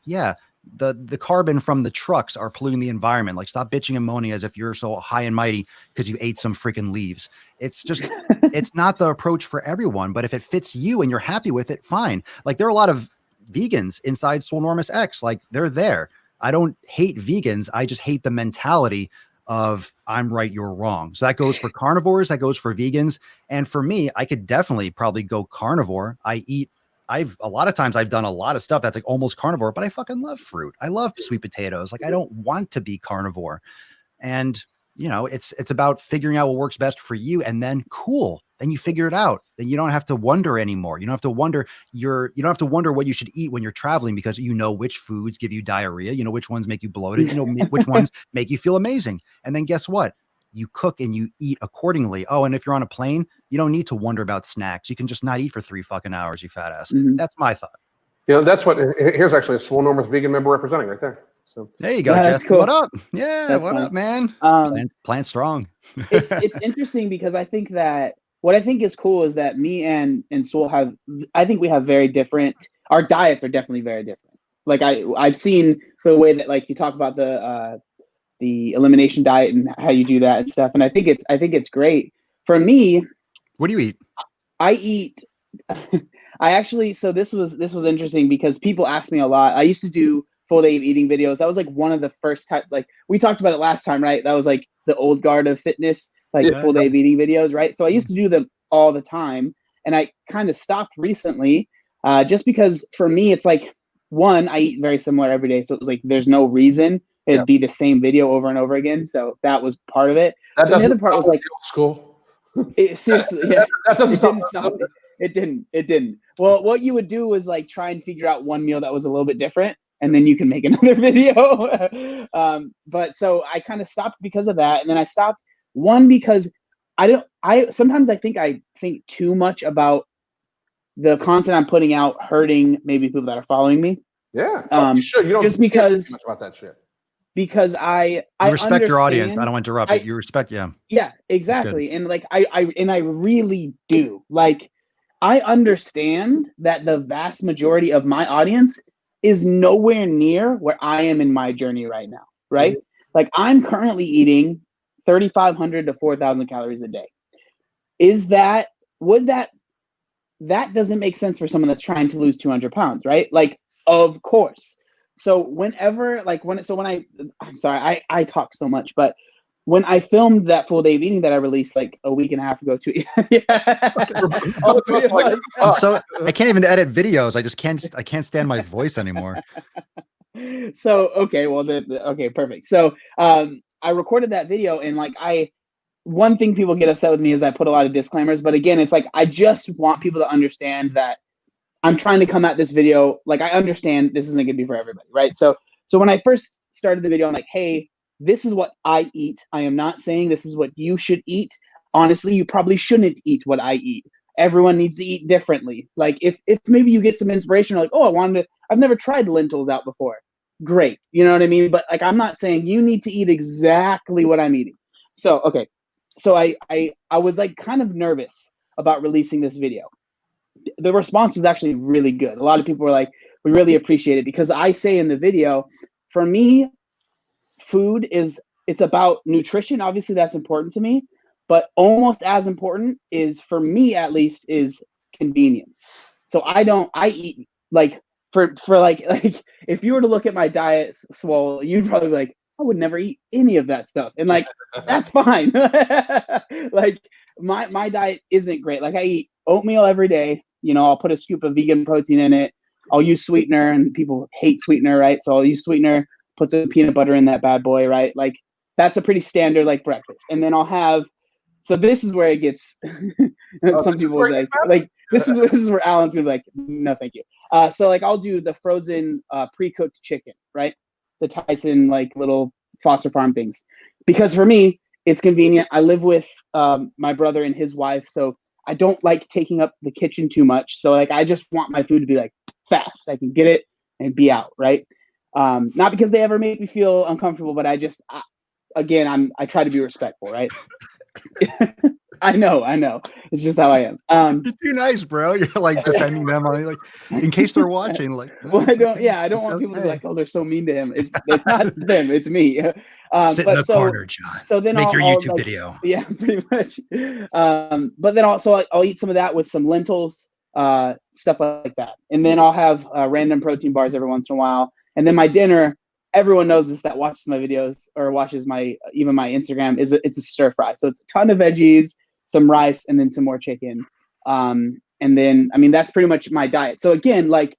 the carbon from the trucks are polluting the environment. Like, stop bitching and moaning as if you're so high and mighty because you ate some freaking leaves. It's just, it's not the approach for everyone, but if it fits you and you're happy with it, fine. Like, there are a lot of vegans inside Swolenormous X. Like, they're there. I don't hate vegans. I just hate the mentality of I'm right, you're wrong. So that goes for carnivores, that goes for vegans. And for me, I could definitely probably go carnivore. A lot of times I've done a lot of stuff that's like almost carnivore, but I fucking love fruit. I love sweet potatoes. Like, I don't want to be carnivore. And, it's about figuring out what works best for you. And then then you figure it out. Then you don't have to wonder anymore. You don't have to wonder you don't have to wonder what you should eat when you're traveling, because you know which foods give you diarrhea. You know which ones make you bloated. You know which ones make you feel amazing. And then guess what? You cook and you eat accordingly. Oh, and if you're on a plane, you don't need to wonder about snacks. You can just not eat for 3 fucking hours, you fat ass. Mm-hmm. That's my thought.
That's what, here's actually a Swolenormous vegan member representing right there. So
there you go, Jess. Cool. What up? Yeah, that's what up, man? Plant strong.
it's interesting because I think that what I think is cool is that me and Swole we have very different, our diets are definitely very different. Like I've seen the way that like you talk about the elimination diet and how you do that and stuff. And I think it's great. For me,
what do you eat?
I eat I actually, so this was interesting because people ask me a lot. I used to do full day of eating videos. That was like one of the first time, like we talked about it last time, right? That was like the old guard of fitness, like full day of eating videos, right? So I used to do them all the time, and I kind of stopped recently, just because for me it's like, one, I eat very similar every day, so it was like there's no reason it'd be the same video over and over again. So that was part of it.
That
and the other part was like
school.
Seriously, yeah,
that doesn't
it didn't stop me. It didn't. Well, what you would do was like try and figure out one meal that was a little bit different, and then you can make another video. But so I kind of stopped because of that, and then I stopped because sometimes I think too much about the content I'm putting out hurting maybe people that are following me.
Yeah, you should. You don't
just because
much about that shit.
Because I
respect your audience. I don't want to interrupt it. You respect,
yeah, exactly. And like I really do. Like I understand that the vast majority of my audience is nowhere near where I am in my journey right now, right? Mm-hmm. Like I'm currently eating 3,500 to 4,000 calories a day. That doesn't make sense for someone that's trying to lose 200 pounds, right? Like, of course. So I'm sorry, I talk so much, but when I filmed that full day of eating that I released like a week and a half ago too.
So I can't even edit videos. I can't stand my voice anymore.
So, okay, well okay, perfect. So I recorded that video, and like one thing people get upset with me is I put a lot of disclaimers, but again, it's like, I just want people to understand that I'm trying to come at this video. Like, I understand this isn't going to be for everybody, right? So when I first started the video, I'm like, hey, this is what I eat. I am not saying this is what you should eat. Honestly, you probably shouldn't eat what I eat. Everyone needs to eat differently. Like if maybe you get some inspiration, like, oh, I've never tried lentils out before. Great. You know what I mean? But like, I'm not saying you need to eat exactly what I'm eating. So, okay. So I was like kind of nervous about releasing this video. The response was actually really good. A lot of people were like, we really appreciate it, because I say in the video, for me, food it's about nutrition. Obviously that's important to me, but almost as important is, for me at least, is convenience. So I eat like for like if you were to look at my diet, Swole, you'd probably be like, I would never eat any of that stuff. And like, that's fine. Like my diet isn't great. Like I eat oatmeal every day. You know, I'll put a scoop of vegan protein in it. I'll use sweetener, and people hate sweetener, right? So I'll use sweetener, put some peanut butter in that bad boy, right? Like that's a pretty standard like breakfast. And then I'll have, so this is where it gets, some people will like this is where Alan's gonna be like, no, thank you. So like I'll do the frozen pre-cooked chicken, right? The Tyson like little Foster Farm things, because for me it's convenient. I live with my brother and his wife, so I don't like taking up the kitchen too much. So like I just want my food to be like fast. I can get it and be out, right? Not because they ever make me feel uncomfortable, but I I try to be respectful, right? I know. It's just how I am.
You're too nice, bro. You're like defending them, like in case they're watching. Like,
well, I don't want people to be like, oh, they're so mean to him. It's not them, it's me.
Sit in the corner, John.
So then
make your YouTube video.
Yeah, pretty much. But then also I'll eat some of that with some lentils, stuff like that, and then I'll have random protein bars every once in a while. And then my dinner, everyone knows this that watches my videos or watches even my Instagram, it's a stir fry. So it's a ton of veggies, some rice, and then some more chicken. And then, I mean, that's pretty much my diet. So again, like,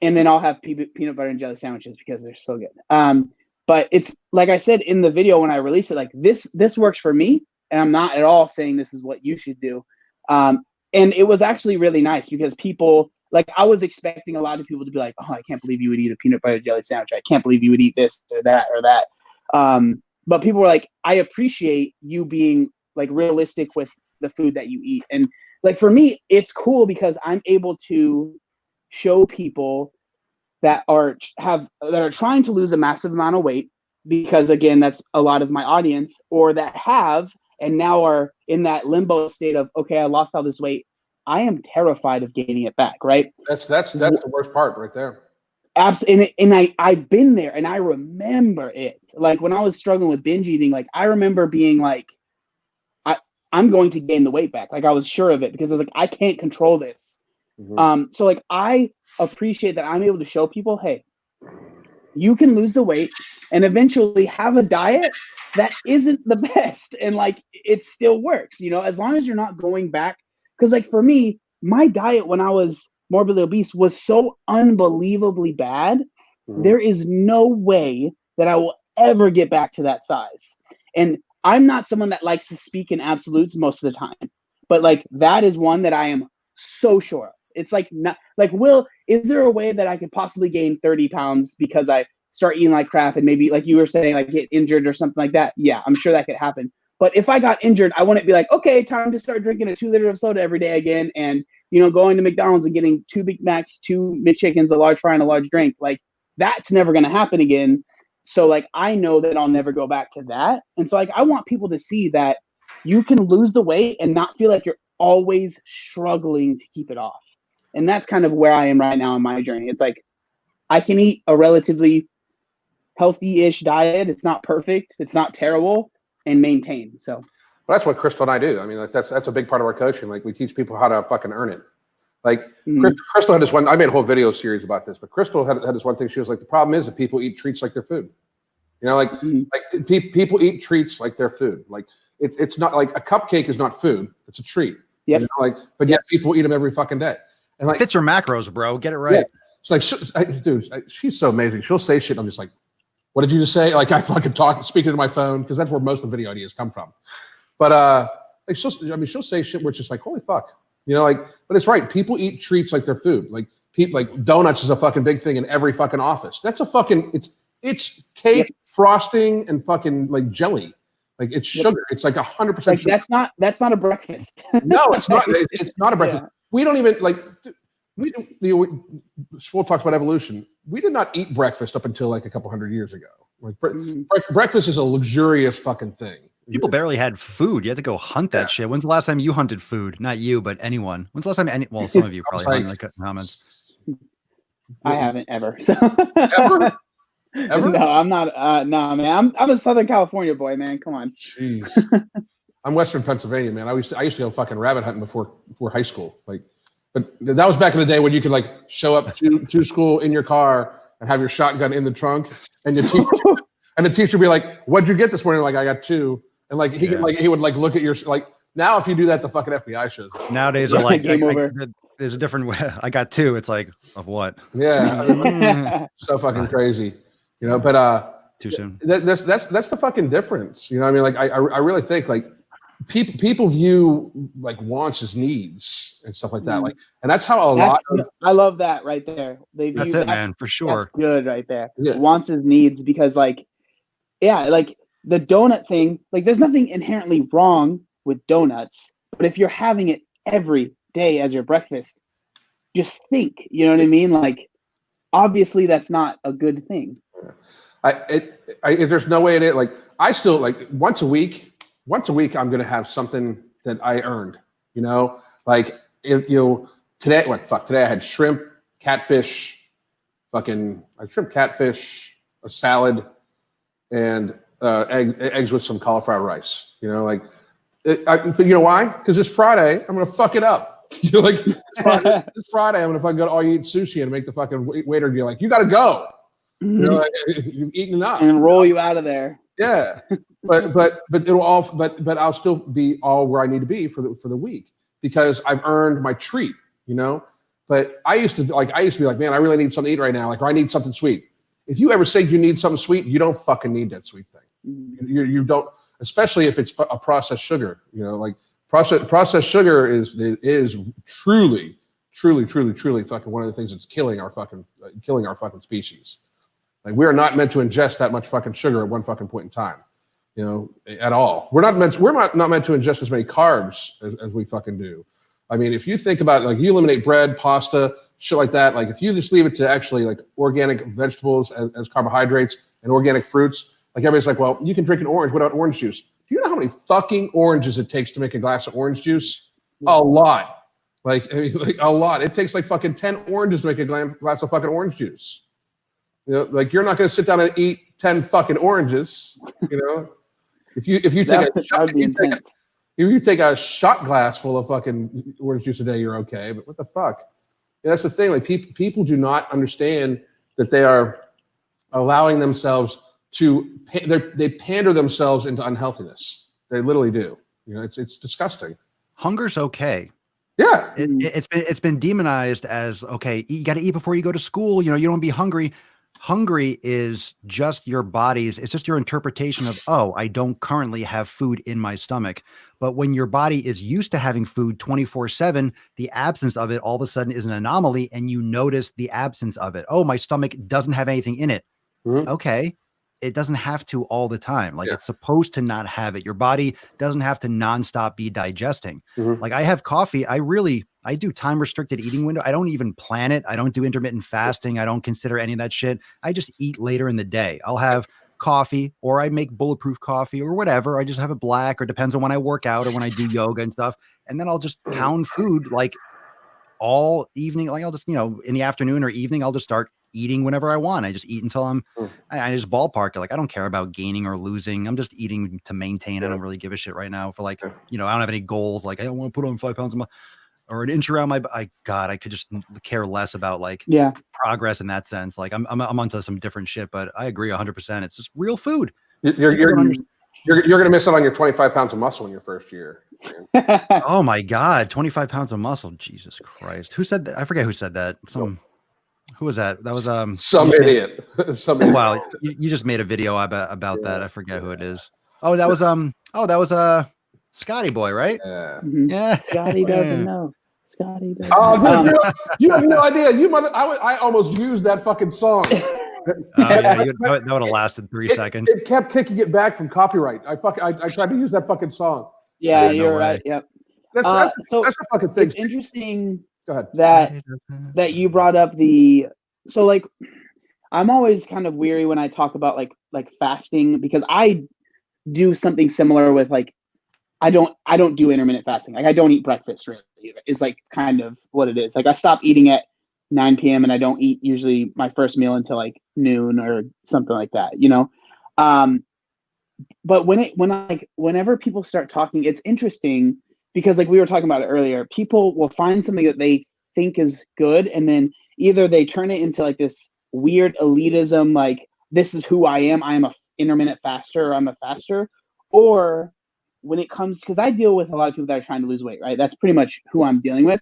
and then I'll have peanut butter and jelly sandwiches because they're so good. But it's like I said in the video when I released it, like this works for me, and I'm not at all saying this is what you should do. And it was actually really nice because people, like, I was expecting a lot of people to be like, oh, I can't believe you would eat a peanut butter jelly sandwich. I can't believe you would eat this or that or that. But people were like, I appreciate you being like realistic with the food that you eat. And like, for me, it's cool because I'm able to show people that are trying to lose a massive amount of weight, because again, that's a lot of my audience, or that have, and now are in that limbo state of, okay, I lost all this weight. I am terrified of gaining it back, right?
That's the worst part right there.
Absolutely. And I've been there and I remember it. Like when I was struggling with binge eating, like I remember being like, I'm going to gain the weight back. Like I was sure of it because I was like, I can't control this. So like I appreciate that I'm able to show people, hey, you can lose the weight and eventually have a diet that isn't the best. And like, it still works, you know, as long as you're not going back. Cause like for me, my diet when I was morbidly obese was so unbelievably bad. There is no way that I will ever get back to that size. And I'm not someone that likes to speak in absolutes most of the time, but like that is one that I am so sure of. It's like not like, Will, is there a way that I could possibly gain 30 pounds because I start eating like crap and maybe like you were saying, like get injured or something like that? Yeah, I'm sure that could happen. But if I got injured, I wouldn't be like, okay, time to start drinking a 2 liter of soda every day again. And, you know, going to McDonald's and getting 2 Big Macs, 2 McChickens, a large fry and a large drink. Like that's never going to happen again. So like, I know that I'll never go back to that. And so like, I want people to see that you can lose the weight and not feel like you're always struggling to keep it off. And that's kind of where I am right now in my journey. It's like, I can eat a relatively healthy-ish diet. It's not perfect. It's not terrible, and maintain. So
well, that's what Crystal and I do. I mean, like that's a big part of our coaching. Like we teach people how to fucking earn it. Like Crystal had this one, I made a whole video series about this, but Crystal had this one thing. She was like, the problem is that people eat treats like their food. You know, like people eat treats like their food. Like it's not like a cupcake is not food. It's a treat.
Yeah.
You know, like, but yet people eat them every fucking day. And like,
fits your macros, bro. Get it right.
Yeah. It's like, dude, she's so amazing. She'll say shit. And I'm just like, what did you just say? Like I fucking speaking to my phone because that's where most of the video ideas come from. But like she'll say shit where it's just like, holy fuck, you know, like. But it's right. People eat treats like their food. Like people like donuts is a fucking big thing in every fucking office. That's a fucking it's cake, frosting, and fucking like jelly. Like it's sugar. It's like 100%
like
sugar.
That's not a breakfast.
No, it's not. It's not a breakfast. Yeah. We don't even like. Swole talks about evolution. We did not eat breakfast up until like a couple hundred years ago. Like breakfast is a luxurious fucking thing.
People barely had food. You had to go hunt that shit. When's the last time you hunted food? Not you, but anyone. When's the last time well, some of you probably hunted, like comments.
I haven't ever. So
Ever?
No, I'm not. No, man. I'm a Southern California boy, man. Come on.
Jeez. I'm Western Pennsylvania, man. I used to go fucking rabbit hunting before high school. Like, but that was back in the day when you could like show up to school in your car and have your shotgun in the trunk, and the teacher would be like, "What'd you get this morning?" Like, I got 2, and like he would like look at your like. Now, if you do that, the fucking FBI shows up.
Nowadays, are like, there's a different way. I got 2. It's like, of what?
Yeah, so fucking crazy, you know. But
too soon.
That's the fucking difference, you know. I mean, like I really think like. People view like wants as needs and stuff like that. Like, and that's how
I love that right there.
That's it, man, for sure.
That's good right there. Yeah. Wants as needs because like, yeah, like the donut thing, like there's nothing inherently wrong with donuts, but if you're having it every day as your breakfast, just think, you know what I mean? Like, obviously that's not a good thing.
If there's no way in it, like I still like once a week, I'm going to have something that I earned, you know, like if today I had shrimp, catfish, catfish, a salad, and eggs with some cauliflower rice, you know, like, but you know why? Because it's Friday, I'm going to fuck it up. You're like, it's Friday, I'm going to fucking go to all you eat sushi and make the fucking waiter be like, you got to go. You know, like, you've eaten enough.
And roll you out of there.
Yeah. But I'll still be all where I need to be for the week because I've earned my treat, you know. But I used to be like, man, I really need something to eat right now. Like, or I need something sweet. If you ever say you need something sweet, you don't fucking need that sweet thing. You don't, especially if it's a processed sugar. You know, like processed sugar is truly fucking one of the things that's killing our fucking species. Like, we are not meant to ingest that much fucking sugar at one fucking point in time. You know, at all. We're not meant to ingest as many carbs as we fucking do. I mean, if you think about it, like you eliminate bread, pasta, shit like that, like if you just leave it to actually like organic vegetables as carbohydrates and organic fruits, like everybody's like, well, you can drink an orange without orange juice. Do you know how many fucking oranges it takes to make a glass of orange juice? A lot. Like, I mean, like a lot. It takes like fucking 10 oranges to make a glass of fucking orange juice. You know, like you're not going to sit down and eat 10 fucking oranges. You know, if you take if you take a shot glass full of fucking orange juice a day, you're okay. But what the fuck? Yeah, that's the thing. Like people do not understand that they are allowing themselves to they pander themselves into unhealthiness. They literally do. You know, it's disgusting.
Hunger's okay.
Yeah,
it's been demonized as okay. You got to eat before you go to school. You know, you don't want to be hungry. Hungry is just your body's. It's just your interpretation of, oh, I don't currently have food in my stomach. But when your body is used to having food 24/7, the absence of it all of a sudden is an anomaly, and you notice the absence of it. Oh, my stomach doesn't have anything in it. Mm-hmm. Okay. It doesn't have to all the time. Like it's supposed to not have it. Your body doesn't have to nonstop be digesting. Mm-hmm. Like I have coffee. I do time restricted eating window. I don't even plan it. I don't do intermittent fasting. I don't consider any of that shit. I just eat later in the day. I'll have coffee or I make bulletproof coffee or whatever. I just have it black or depends on when I work out or when I do yoga and stuff. And then I'll just pound food like all evening. Like I'll just, you know, in the afternoon or evening, I'll just start eating whenever I want. I just eat until I just ballpark it. Like I don't care about gaining or losing. I'm just eating to maintain. I don't really give a shit right now for like, you know, I don't have any goals. Like I don't want to put on 5 pounds or an inch around my, I could just care less about like progress in that sense. Like I'm onto some different shit, but I agree 100%. It's just real food.
You're going to miss out on your 25 pounds of muscle in your first year.
Oh my God. 25 pounds of muscle. Jesus Christ. Who said that? I forget who said that. Who was that? That was
some idiot.
Wow, you just made a video about that. I forget who it is. Oh, that was Scotty Boy, right?
Yeah. Scotty doesn't know. Scotty doesn't.
Oh, you have no idea. I almost used that fucking song.
That would have lasted 3 seconds.
It kept kicking it back from copyright. I tried to use that fucking song.
Yeah, you're right. Yep.
That's the fucking thing.
It's interesting.
Go ahead.
That you brought up so like I'm always kind of weary when I talk about like fasting because I do something similar with like I don't do intermittent fasting. Like I don't eat breakfast really. It's like kind of what it is. Like I stop eating at 9 p.m. and I don't eat usually my first meal until like noon or something like that, you know? But whenever people start talking, it's interesting because like we were talking about it earlier, people will find something that they think is good. And then either they turn it into like this weird elitism, like this is who I am. I am a intermittent faster or I'm a faster. Or when it comes, because I deal with a lot of people that are trying to lose weight, right? That's pretty much who I'm dealing with.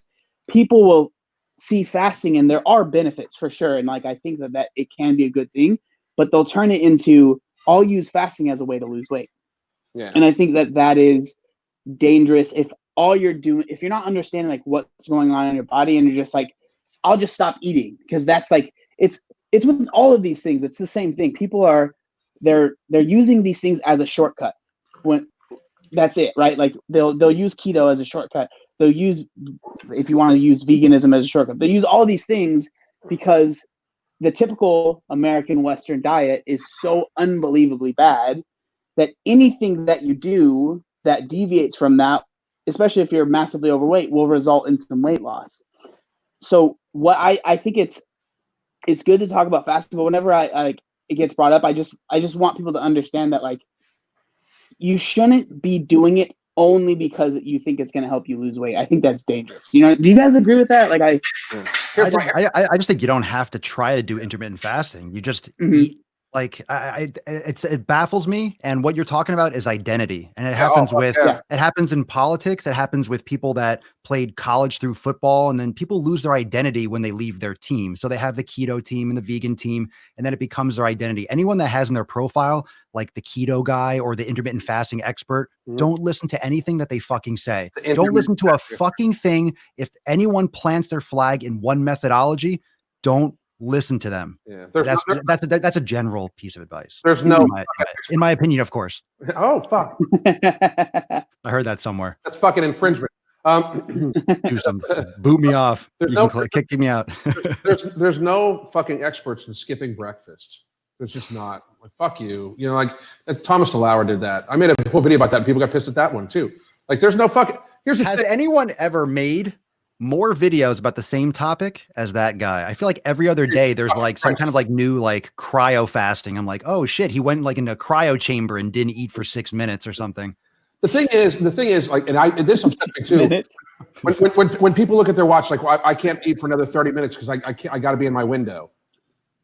People will see fasting and there are benefits for sure. And like, I think that it can be a good thing, but they'll turn it into, I'll use fasting as a way to lose weight. Yeah. And I think that is dangerous if all you're doing, if you're not understanding like what's going on in your body and you're just like, I'll just stop eating because that's like, it's with all of these things. It's the same thing. People they're using these things as a shortcut when that's it, right? Like they'll use keto as a shortcut. They'll use, if you want to use veganism as a shortcut, they use all these things because the typical American Western diet is so unbelievably bad that anything that you do that deviates from that, especially if you're massively overweight, will result in some weight loss. So what I think it's good to talk about fasting, but whenever it gets brought up, I just want people to understand that like you shouldn't be doing it only because you think it's going to help you lose weight. I think that's dangerous. You know, do you guys agree with that? Like I
just think you don't have to try to do intermittent fasting. You just eat. Like it baffles me. And what you're talking about is identity. And it happens it happens in politics. It happens with people that played college through football. And then people lose their identity when they leave their team. So they have the keto team and the vegan team, and then it becomes their identity. Anyone that has in their profile, like the keto guy or the intermittent fasting expert, don't listen to anything that they fucking say. Don't listen to a fucking thing. If anyone plants their flag in one methodology, don't listen to them. Yeah, that's a general piece of advice.
There's no,
in my opinion, of course.
Oh fuck!
I heard that somewhere.
That's fucking infringement.
Do something. Boot me off. Kick me out.
there's no fucking experts in skipping breakfast. There's just not. Like fuck you. You know, like Thomas DeLauer did that. I made a whole video about that. And people got pissed at that one too. Like there's no fucking.
Has anyone ever made more videos about the same topic as that guy. I feel like every other day there's like some kind of like new like cryo fasting. I'm like, oh shit, he went like in a cryo chamber and didn't eat for 6 minutes or something.
The thing is like, and this upsets me too. When people look at their watch, like, well, I can't eat for another 30 minutes because I got to be in my window.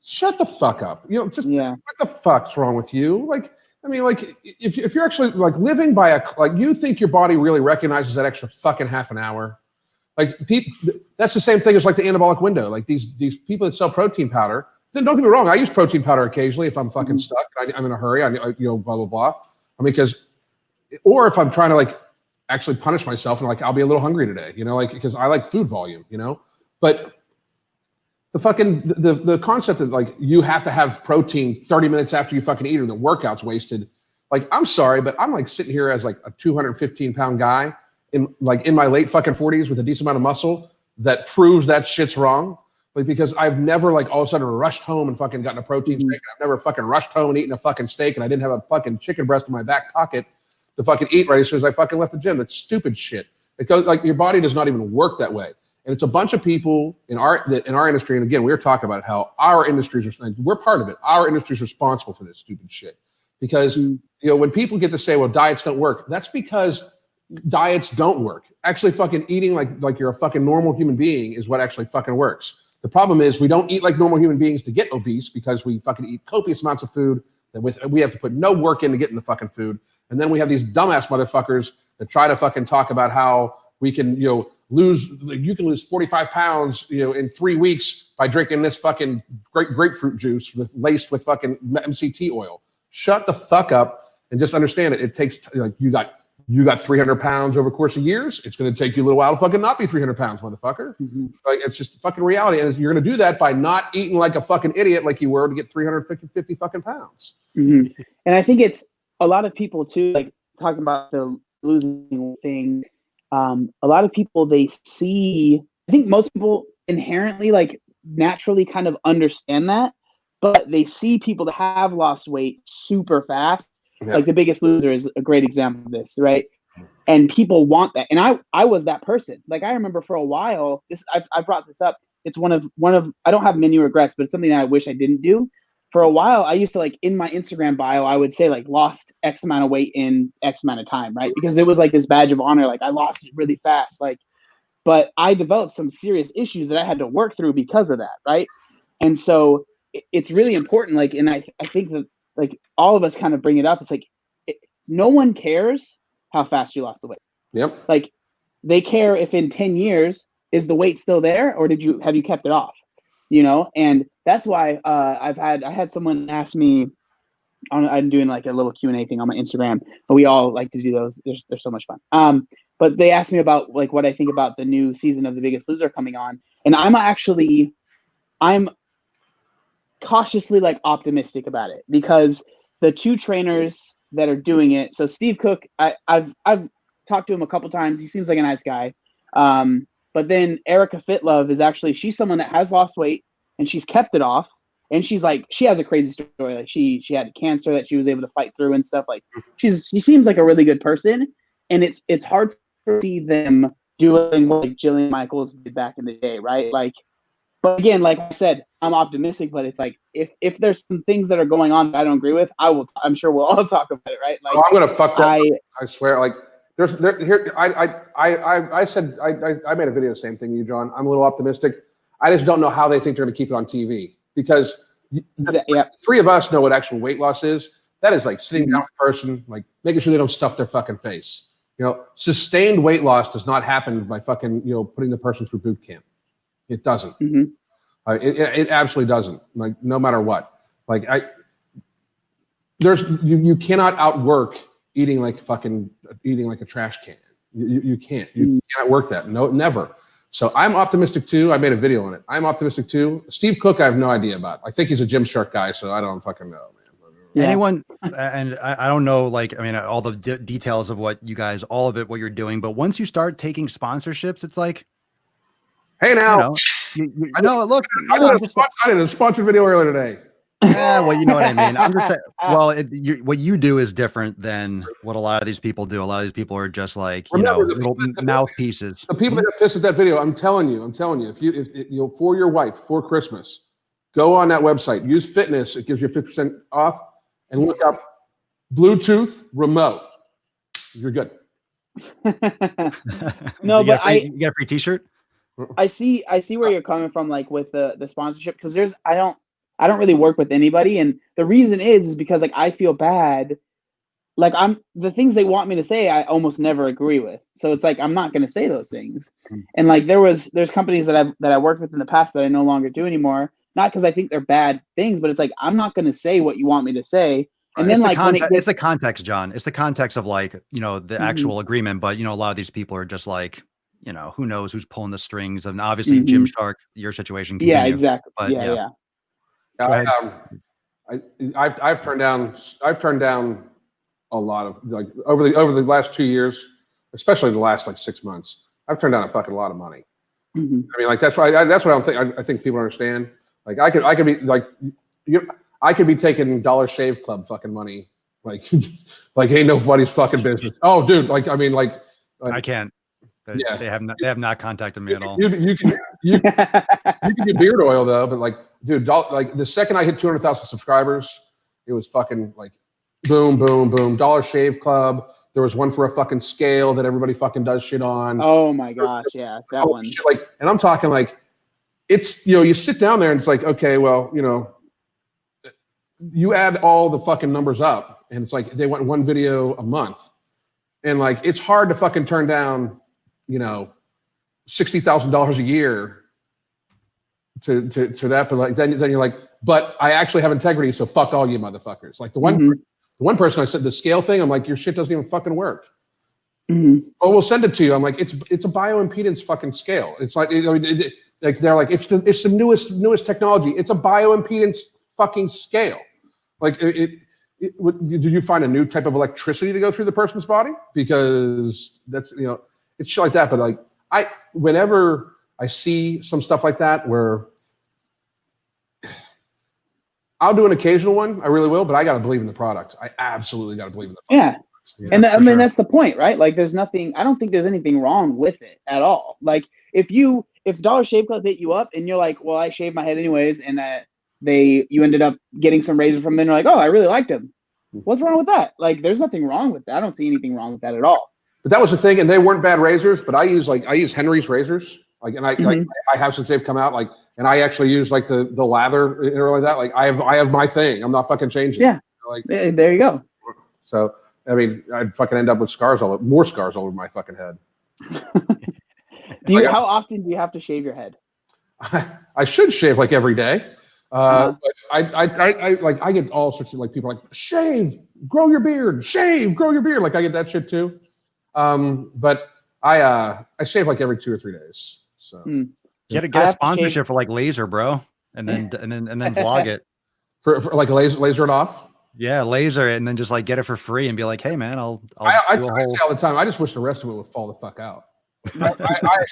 Shut the fuck up. You know, just what the fuck's wrong with you? Like, I mean, like, if you're actually like living by like, you think your body really recognizes that extra fucking half an hour? Like, that's the same thing as like the anabolic window. Like these people that sell protein powder. Then don't get me wrong, I use protein powder occasionally if I'm fucking stuck. I'm in a hurry. Blah blah blah. I mean, or if I'm trying to like actually punish myself and like I'll be a little hungry today, like because I like food volume, But the fucking the concept that like you have to have protein 30 minutes after you fucking eat or the workout's wasted. Like, I'm sorry, but I'm like sitting here as like a 215-pound guy in my late fucking 40s with a decent amount of muscle that proves that shit's wrong. Like, because I've never like all of a sudden rushed home and fucking gotten a protein steak. I've never fucking rushed home and eaten a fucking steak and I didn't have a fucking chicken breast in my back pocket to fucking eat right as soon as I fucking left the gym. That's stupid shit. Because like your body does not even work that way. And it's a bunch of people in our industry. And again, we were talking about how our industries we're part of it. Our industry is responsible for this stupid shit. Because when people get to say, well, diets don't work, that's because diets don't work. Actually fucking eating like you're a fucking normal human being is what actually fucking works. The problem is we don't eat like normal human beings to get obese because we fucking eat copious amounts of food that we have to put no work in to get in the fucking food. And then we have these dumbass motherfuckers that try to fucking talk about how we can, you can lose 45 pounds, in 3 weeks by drinking this fucking grapefruit juice laced with fucking MCT oil. Shut the fuck up and just understand it. It takes you got 300 pounds over the course of years. It's going to take you a little while to fucking not be 300 pounds, motherfucker. Like, it's just fucking reality. And you're going to do that by not eating like a fucking idiot like you were to get 350 fucking pounds.
And I think it's a lot of people too, like talking about the losing thing. A lot of people, I think most people inherently like naturally kind of understand that, but they see people that have lost weight super fast. Yeah. Like The Biggest Loser is a great example of this, right? And people want that. And I was that person. Like, I remember for a while, I brought this up. It's one of I don't have many regrets, but it's something that I wish I didn't do. For a while, I used to like in my Instagram bio, I would say like lost X amount of weight in X amount of time, right? Because it was like this badge of honor. Like, I lost it really fast. Like, but I developed some serious issues that I had to work through because of that, right? And so it's really important. Like, and I think that like all of us kind of bring it up. It's like no one cares how fast you lost the weight. Yep. Like, they care if in 10 years is the weight still there or have you kept it off? And that's why I had someone ask me. I'm doing like a little Q&A thing on my Instagram, but we all like to do those. They're so much fun. But they asked me about like what I think about the new season of The Biggest Loser coming on, and I'm cautiously like optimistic about it because the two trainers that are doing it. So Steve Cook, I've talked to him a couple times. He seems like a nice guy. But then Erica Fitlove she's someone that has lost weight and she's kept it off. And she's like, she has a crazy story. Like she had cancer that she was able to fight through and stuff. Like she seems like a really good person. And it's hard to see them doing what like Jillian Michaels did back in the day, right? Like, but again, like I said, I'm optimistic, but it's like if there's some things that are going on that I don't agree with, I'm sure we'll all talk about it, right? Like,
I'm gonna fuck that. I swear, like I said I made a video the same thing you, John. I'm a little optimistic. I just don't know how they think they're gonna keep it on TV because three of us know what actual weight loss is. That is like sitting down with a person, like making sure they don't stuff their fucking face. Sustained weight loss does not happen by fucking putting the person through boot camp. It doesn't. It absolutely doesn't. Like, no matter what. Like, you cannot outwork eating like a trash can. You can't. You cannot work that. No, never. So I'm optimistic too. I made a video on it. I'm optimistic too. Steve Cook, I have no idea about. I think he's a Gymshark guy, so I don't fucking know, man.
Yeah. Anyone, and I don't know, like, I mean, all the details of what you're doing, but once you start taking sponsorships, it's like,
hey, now,
look,
I did a sponsored video earlier today.
Well, you know what I mean. I'm just saying, well, what you do is different than what a lot of these people do. A lot of these people are just like,
Remember,
little mouthpieces.
The people that got pissed at that video, I'm telling you, if you for your wife for Christmas, go on that website, use fitness, it gives you 50% off, and look up Bluetooth remote. You're good.
No, but
you get a free T-shirt.
I see where you're coming from, like with the sponsorship, because I don't really work with anybody, and the reason is because like I feel bad, like the things they want me to say I almost never agree with, so it's like I'm not going to say those things. And like there's companies that I worked with in the past that I no longer do anymore, not because I think they're bad things, but it's like I'm not going to say what you want me to say. And then like
it's the context, John. It's the context of like, the actual agreement. But, a lot of these people are just like, who knows who's pulling the strings. And obviously Gymshark, your situation. Continue.
Yeah, exactly.
But,
yeah.
Go ahead.
I've turned down a lot of, like, over the last 2 years, especially the last like 6 months, I've turned down a fucking lot of money. I mean, like, that's what I think people understand. Like I could be like, I could be taking Dollar Shave Club fucking money, like ain't nobody's fucking business. Oh, dude, like I mean, like
I can't. They have not contacted me at all.
You can do beard oil though, but like, dude, like the second I hit 200,000 subscribers, it was fucking like, boom, boom, boom. Dollar Shave Club. There was one for a fucking scale that everybody fucking does shit on.
Oh my gosh, yeah, that one.
Shit, like, and I'm talking like, it's you sit down there and it's like, okay, well, you add all the fucking numbers up, and it's like they want one video a month, and like it's hard to fucking turn down, $60,000 a year to that, but like then you're like, but I actually have integrity, so fuck all you motherfuckers. Like the one person I said the scale thing, I'm like, your shit doesn't even fucking work. Oh, we'll send it to you. I'm like, it's a bioimpedance fucking scale. It's like, like they're like, it's the newest technology. It's a bioimpedance fucking scale. Like did you find a new type of electricity to go through the person's body? Because that's, it's shit like that. But like whenever I see some stuff like that where I'll do an occasional one, I really will, but I got to believe in the product. I absolutely got to believe in the product.
Yeah. And I mean, that's the point, right? Like I don't think there's anything wrong with it at all. Like if Dollar Shave Club hit you up and you're like, well, I shaved my head anyways, and you ended up getting some razors from them, and you're like, oh, I really liked them. What's wrong with that? Like, there's nothing wrong with that. I don't see anything wrong with that at all.
But that was the thing, and they weren't bad razors. But I use Henry's razors, and I have since they've come out. Like, and I actually use like the lather and like that. Like, I have my thing. I'm not fucking changing.
Yeah.
Like,
there you go.
So I mean, I'd fucking end up with more scars all over my fucking head.
How often do you have to shave your head?
I should shave like every day. But I get all sorts of like people like shave, grow your beard, shave, grow your beard. Like I get that shit too. But I shave like every 2 or 3 days. So
get a sponsorship for like laser, bro, and then vlog it
for like laser it off.
Yeah, laser it and then just like get it for free and be like, hey man,
I say all the time. I just wish the rest of it would fall the fuck out.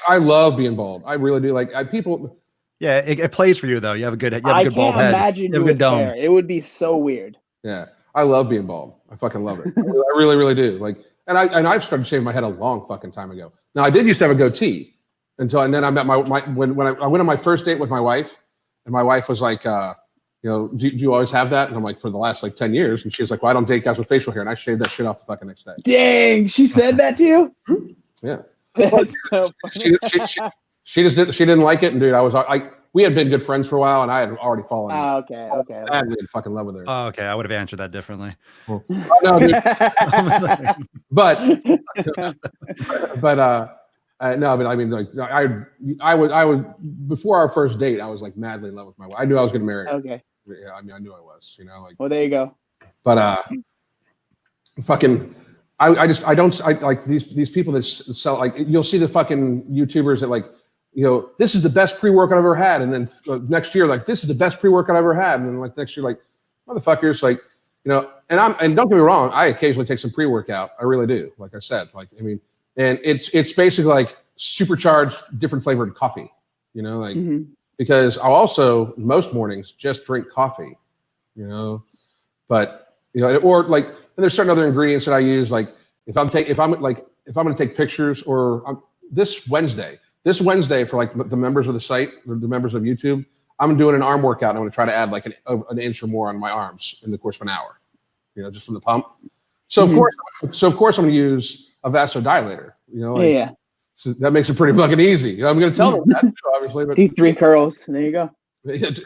I love being bald. I really do. Like people.
Yeah, it plays for you though. You have a good bald head.
I can't imagine you with hair. It would be so weird.
Yeah, I love being bald. I fucking love it. I really, really do. Like, and I've started shaving my head a long fucking time ago. Now I did used to have a goatee and then I met when I went on my first date with my wife, and my wife was like, do you always have that? And I'm like, for the last like 10 years. And she's like, well, I don't date guys with facial hair, and I shaved that shit off the fucking next day.
Dang, she said that to you?
Yeah.
That's so funny.
She didn't like it, and dude, we had been good friends for a while, and I had already fallen.
Oh, okay.
I had in fucking love with her.
Oh, okay. I would have answered that differently.
Oh, no, dude. but I mean, like I was before our first date, I was like madly in love with my wife. I knew I was going to marry her.
Okay.
Yeah, I mean, I knew I was. Like.
Well, there you go.
But fucking. I like these people that sell, like, you'll see the fucking YouTubers that like, this is the best pre-workout I've ever had. And then next year, like, this is the best pre-workout I've ever had. And then like next year, like, motherfuckers, like, and don't get me wrong, I occasionally take some pre-workout. I really do. Like I said, like, I mean, and it's basically like supercharged, different flavored coffee, because I'll also most mornings just drink coffee. you know. But you know, or like, and there's certain other ingredients that I use. Like if I'm going to take pictures, or this Wednesday for like the members of the site, or the members of YouTube, I'm doing an arm workout. And I'm going to try to add like an inch or more on my arms in the course of an hour, you know, just from the pump. So of course I'm going to use a vasodilator, you know. Like,
yeah.
So that makes it pretty fucking easy. You know, I'm going to tell them that too, obviously. But
do 3 curls. There you go.
Just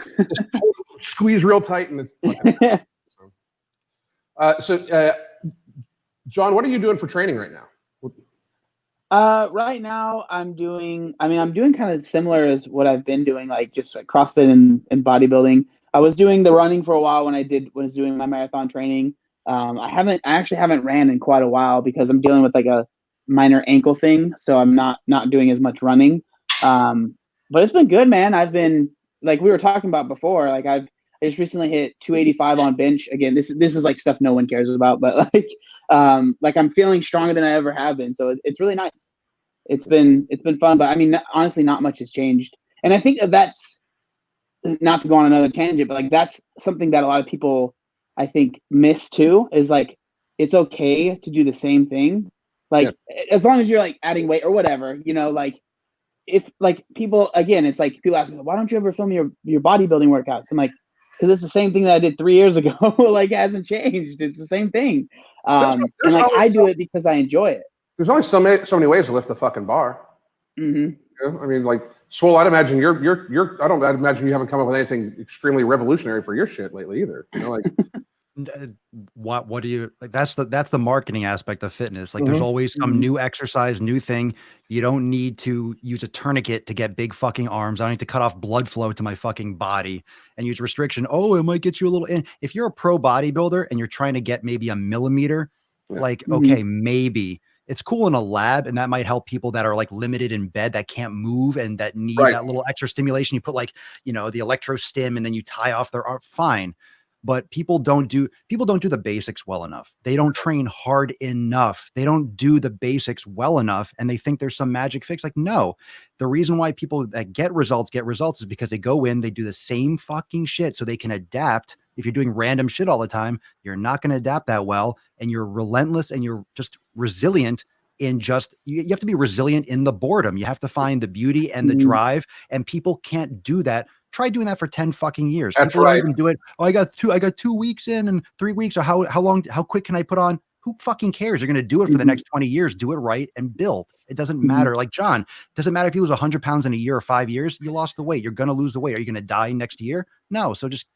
squeeze real tight and it's John, what are you doing for training right now?
Right now I'm doing kind of similar as what I've been doing, like just like CrossFit and bodybuilding. I was doing the running for a while when I was doing my marathon training. I actually haven't ran in quite a while because I'm dealing with like a minor ankle thing. So I'm not doing as much running. But it's been good, man. I've been, like we were talking about before, like I just recently hit 285 on bench. Again, this is like stuff no one cares about, but like I'm feeling stronger than I ever have been. So it's really nice. It's been fun, but I mean, honestly, not much has changed. And I think that's, not to go on another tangent, but like that's something that a lot of people I think miss too, is like it's okay to do the same thing. Like as long as you're like adding weight or whatever, you know, like if like people, again, it's like people ask me, why don't you ever film your bodybuilding workouts? I'm like, because it's the same thing that I did 3 years ago. Like it hasn't changed. It's the same thing. And like I do it because I enjoy it.
There's only so many ways to lift a fucking bar.
Mm-hmm.
You know? I mean, like Swole, I'd imagine I'd imagine you haven't come up with anything extremely revolutionary for your shit lately either. You know, like
what do you like? That's the marketing aspect of fitness. Like there's always some new exercise, new thing. You don't need to use a tourniquet to get big fucking arms. I don't need to cut off blood flow to my fucking body and use restriction. Oh, it might get you a little in. If you're a pro bodybuilder and you're trying to get maybe a millimeter, like, okay, maybe it's cool in a lab, and that might help people that are like limited in bed, that can't move and that need that little extra stimulation. You put like, you know, the electro stim and then you tie off their arm, fine. But people don't do the basics well enough. They don't train hard enough. They don't do the basics well enough. And they think there's some magic fix. Like, no, the reason why people that get results is because they go in, they do the same fucking shit so they can adapt. If you're doing random shit all the time, you're not going to adapt that well. And you're relentless and you're just resilient in just, you have to be resilient in the boredom. You have to find the beauty and the drive, and people can't do that. Try doing that for 10 fucking years.
That's
People
right.
don't even do it. Oh, I got 2 weeks in and 3 weeks. Or how quick can I put on? Who fucking cares? You're going to do it for the next 20 years. Do it right and build. It doesn't matter. Like John, doesn't matter if you lose 100 pounds in a year or 5 years, you lost the weight. You're going to lose the weight. Are you going to die next year? No. So just,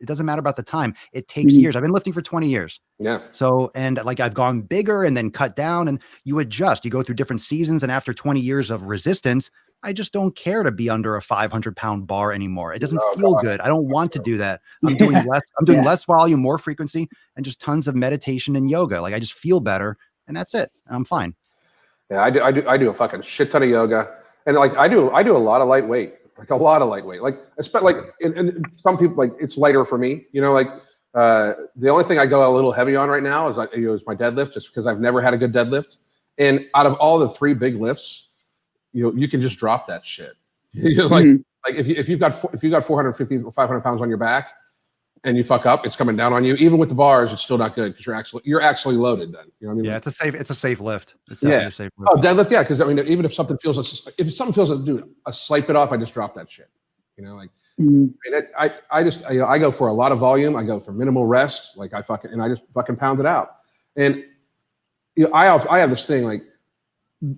it doesn't matter about the time. It takes years. I've been lifting for 20 years.
Yeah.
So, and like I've gone bigger and then cut down, and you adjust, you go through different seasons. And after 20 years of resistance, I just don't care to be under a 500-pound bar anymore. It doesn't feel good. I don't want to do that. I'm doing less. I'm doing less volume, more frequency, and just tons of meditation and yoga. Like I just feel better, and that's it. And I'm fine.
Yeah, I do a fucking shit ton of yoga, and like I do a lot of lightweight, like a lot of lightweight. Like especially like and some people, like it's lighter for me. You know, like the only thing I go a little heavy on right now is is my deadlift, just because I've never had a good deadlift. And out of all the 3 big lifts, you can just drop that shit. Like if you've got 450 or 500 pounds on your back and you fuck up, it's coming down on you. Even with the bars, it's still not good because you're actually loaded then. You know what I mean?
Yeah, it's a safe lift. It's definitely a safe lift.
Oh, deadlift, yeah. Because I mean, even if something feels like, dude, I swipe it off, I just drop that shit. You know, like I just I go for a lot of volume. I go for minimal rest. Like I just fucking pound it out. And I have this thing like.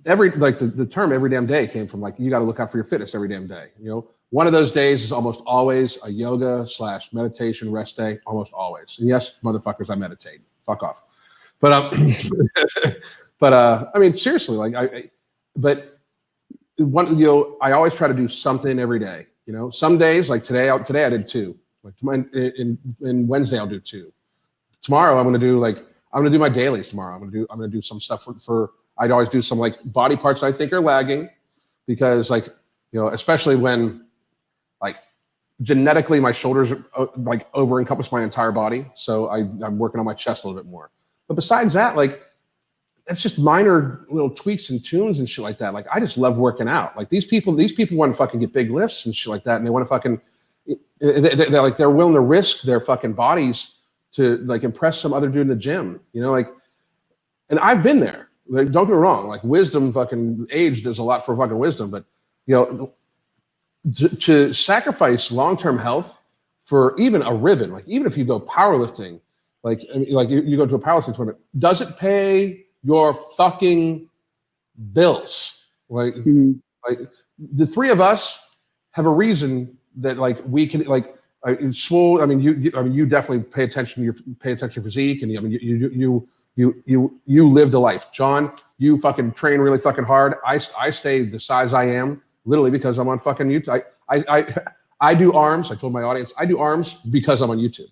The term every damn day came from like, you got to look out for your fitness every damn day. You know, one of those days is almost always a yoga / meditation rest day, almost always. And yes, motherfuckers, I meditate. Fuck off. But I mean, seriously, like I always try to do something every day. You know, some days like today I did 2. Like in Wednesday I'll do 2. Tomorrow I'm gonna do my dailies tomorrow. I'm gonna do some stuff for I'd always do some like body parts that I think are lagging, because like, you know, especially when like genetically my shoulders like over encompass my entire body. So I'm working on my chest a little bit more. But besides that, like it's just minor little tweaks and tunes and shit like that. Like I just love working out. Like these people want to fucking get big lifts and shit like that. And they want to fucking, they're willing to risk their fucking bodies to like impress some other dude in the gym, you know, like, and I've been there. Like, don't get me wrong, like wisdom, fucking age does a lot for fucking wisdom, but you know, to sacrifice long-term health for even a ribbon, like even if you go powerlifting, like you go to a powerlifting tournament, does it pay your fucking bills? Like, like the three of us have a reason that like we can like Swole. I mean, you definitely pay attention to your physique, and I mean you lived a life. John, you fucking train really fucking hard. I stay the size I am literally because I'm on fucking YouTube. I do arms. I told my audience I do arms because I'm on YouTube.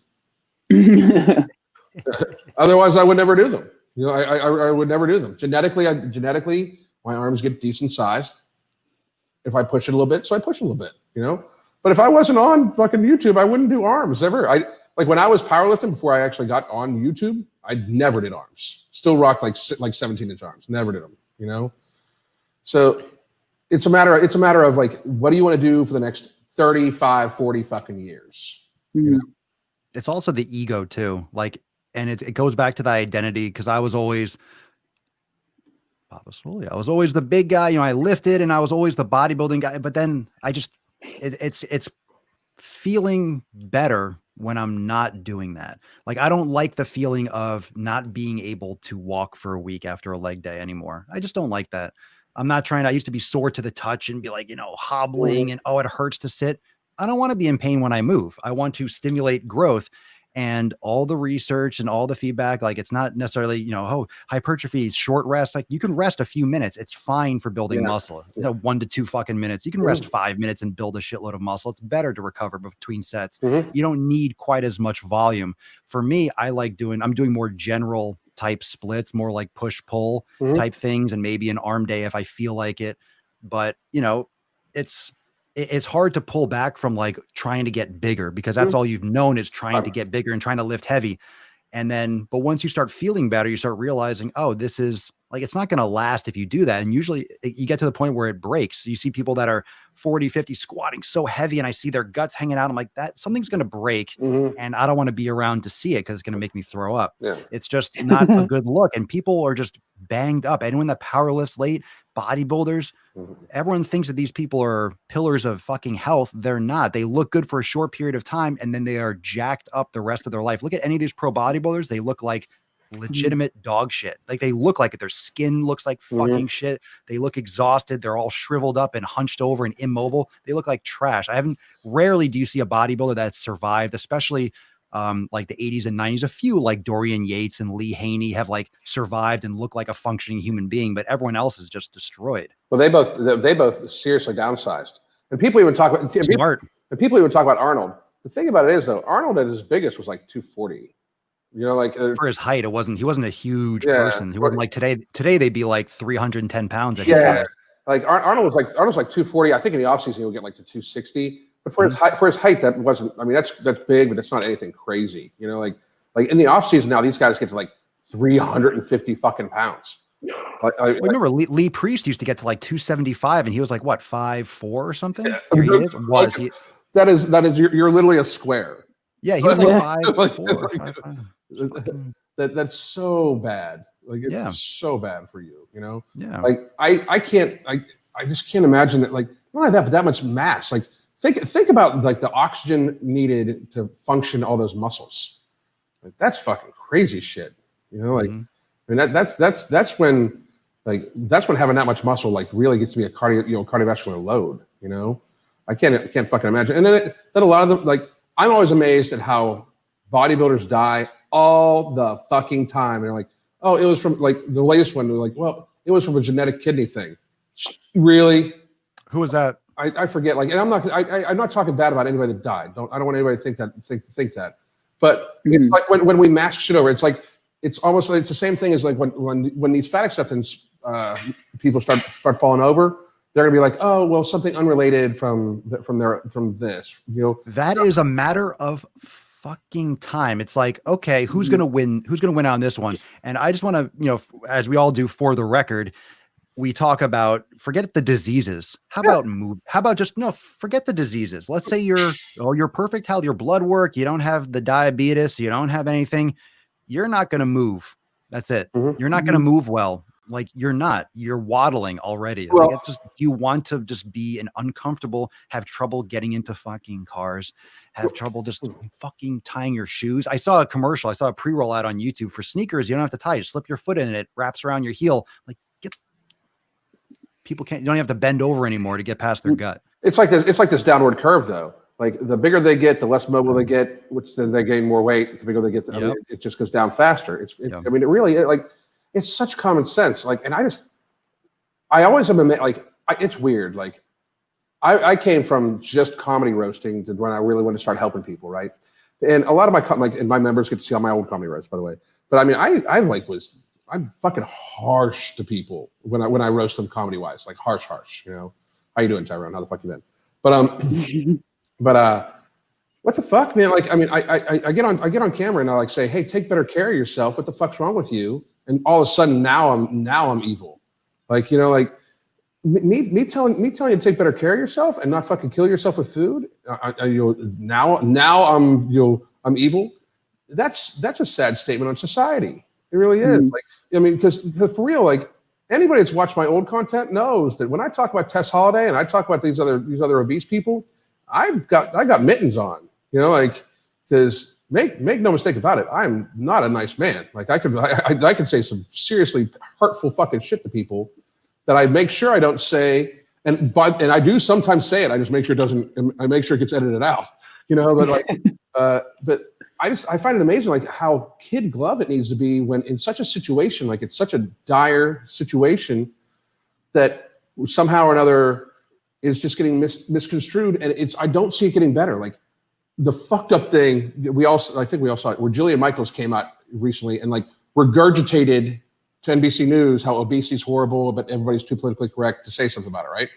Otherwise, I would never do them. You know, I would never do them. Genetically, my arms get decent sized if I push it a little bit. So I push a little bit, you know. But if I wasn't on fucking YouTube, I wouldn't do arms ever. Like when I was powerlifting before I actually got on YouTube, I never did arms. Still rocked like 17-inch arms. Never did them, you know. So it's a matter of like, what do you want to do for the next 35, 40 fucking years? You know?
It's also the ego too. Like, and it goes back to the identity, because I was always Papa Swole. I was always the big guy. You know, I lifted and I was always the bodybuilding guy. But then I just, it's feeling better when I'm not doing that. Like, I don't like the feeling of not being able to walk for a week after a leg day anymore. I just don't like that. I'm not trying to, I used to be sore to the touch and be like, you know, hobbling and, oh, it hurts to sit. I don't want to be in pain when I move. I want to stimulate growth. And all the research and all the feedback, like, it's not necessarily, you know, oh, hypertrophy, short rest. Like, you can rest a few minutes. It's fine for building muscle. You know, 1 to 2 fucking minutes. You can rest 5 minutes and build a shitload of muscle. It's better to recover between sets. You don't need quite as much volume. For me, I'm doing more general type splits, more like push pull type things, and maybe an arm day if I feel like it. But, you know, it's hard to pull back from like trying to get bigger, because that's all you've known is trying to get bigger and trying to lift heavy. And then, but once you start feeling better, you start realizing, oh, this is like, it's not going to last if you do that. And usually you get to the point where it breaks. You see people that are 40, 50 squatting so heavy, and I see their guts hanging out. I'm like, that something's going to break, and I don't want to be around to see it because it's going to make me throw up. It's just not a good look. And people are just banged up. Anyone that power lifts late, bodybuilders, everyone thinks that these people are pillars of fucking health. They're not. They look good for a short period of time, and then they are jacked up the rest of their life. Look at any of these pro bodybuilders. They look like legitimate dog shit. Like, they look like it. Their skin looks like fucking shit. They look exhausted. They're all shriveled up and hunched over and immobile. They look like trash. Rarely do you see a bodybuilder that's survived, especially like the 80s and 90s. A few like Dorian Yates and Lee Haney have like survived and look like a functioning human being, but everyone else is just destroyed.
Well, they both seriously downsized. And people even talk about people even talk about Arnold. The thing about it is, though, Arnold at his biggest was like 240. You know, like
for his height, he wasn't a huge person. He wasn't like today. Today they'd be like 310 pounds.
Like Arnold was like 240. I think in the offseason he'll get like to 260. But for his height, that wasn't. I mean, that's big, but it's not anything crazy. You know, like in the offseason now, these guys get to like 350 fucking pounds.
Remember Lee Priest used to get to like 275, and he was like what, 5'4" or something? Here he is.
That is you're literally a square.
Yeah, he was like 5'4".
That's so bad. Like, it's so bad for you, you know?
Yeah.
Like I just can't imagine that, like, not only that, but that much mass. Like, think about like the oxygen needed to function all those muscles. Like, that's fucking crazy shit. You know, like, I mean, that's when having that much muscle like really gets to be a cardiovascular load, you know? I can't fucking imagine. And then a lot of them, like, I'm always amazed at how bodybuilders die all the fucking time. And they're like, oh, it was from like the latest one. They're like, well, it was from a genetic kidney thing. Really?
Who was that?
I forget. Like, and I'm not talking bad about anybody that died. I don't want anybody to think that. But it's like when we mask shit over, it's like it's almost like it's the same thing as like when these fat acceptance people start falling over. They're gonna be like, oh, well, something unrelated from this, you know.
That is a matter of fucking time. It's like, okay, who's gonna win? Who's gonna win on this one? And I just want to, you know, as we all do, for the record, we talk about forget the diseases. How about move? How about just no? Forget the diseases. Let's say you're perfect health. Your blood work. You don't have the diabetes. You don't have anything. You're not going to move. That's it.
Mm-hmm.
You're not going to move well. Like you're not. You're waddling already.
Well,
like it's just you want to just be an uncomfortable. Have trouble getting into fucking cars. Have trouble just fucking tying your shoes. I saw a commercial. I saw a pre-roll out on YouTube for sneakers. You don't have to tie. You slip your foot in it. It wraps around your heel. Like people can't. You don't have to bend over anymore to get past their gut.
It's like this downward curve though. Like the bigger they get, the less mobile they get, which then they gain more weight. The bigger they get, I mean, it just goes down faster. I mean, it really like it's such common sense. Like, and I always am like, it's weird. Like, I came from just comedy roasting to when I really wanted to start helping people, right? And a lot of my members get to see all my old comedy roasts, by the way. But I mean, I'm fucking harsh to people when I roast them comedy wise, like harsh. You know, how you doing, Tyrone? How the fuck you been? But what the fuck, man? Like, I mean, I get on camera and I like say, hey, take better care of yourself. What the fuck's wrong with you? And all of a sudden now I'm evil. Like, you know, like me telling you to take better care of yourself and not fucking kill yourself with food. Now I'm evil. That's a sad statement on society. It really is. Like, I mean, because for real, like anybody that's watched my old content knows that when I talk about Tess Holiday and I talk about these other obese people, I got mittens on, you know, like, because make no mistake about it, I'm not a nice man. Like I could say some seriously hurtful fucking shit to people that I make sure I don't say, and I do sometimes say it. I just make sure I make sure it gets edited out, you know. But like, but I find it amazing, like how kid glove it needs to be when in such a situation, like it's such a dire situation that somehow or another is just getting misconstrued, and I don't see it getting better. Like the fucked up thing I think we all saw it, where Jillian Michaels came out recently and like regurgitated to NBC News how obesity is horrible, but everybody's too politically correct to say something about it, right?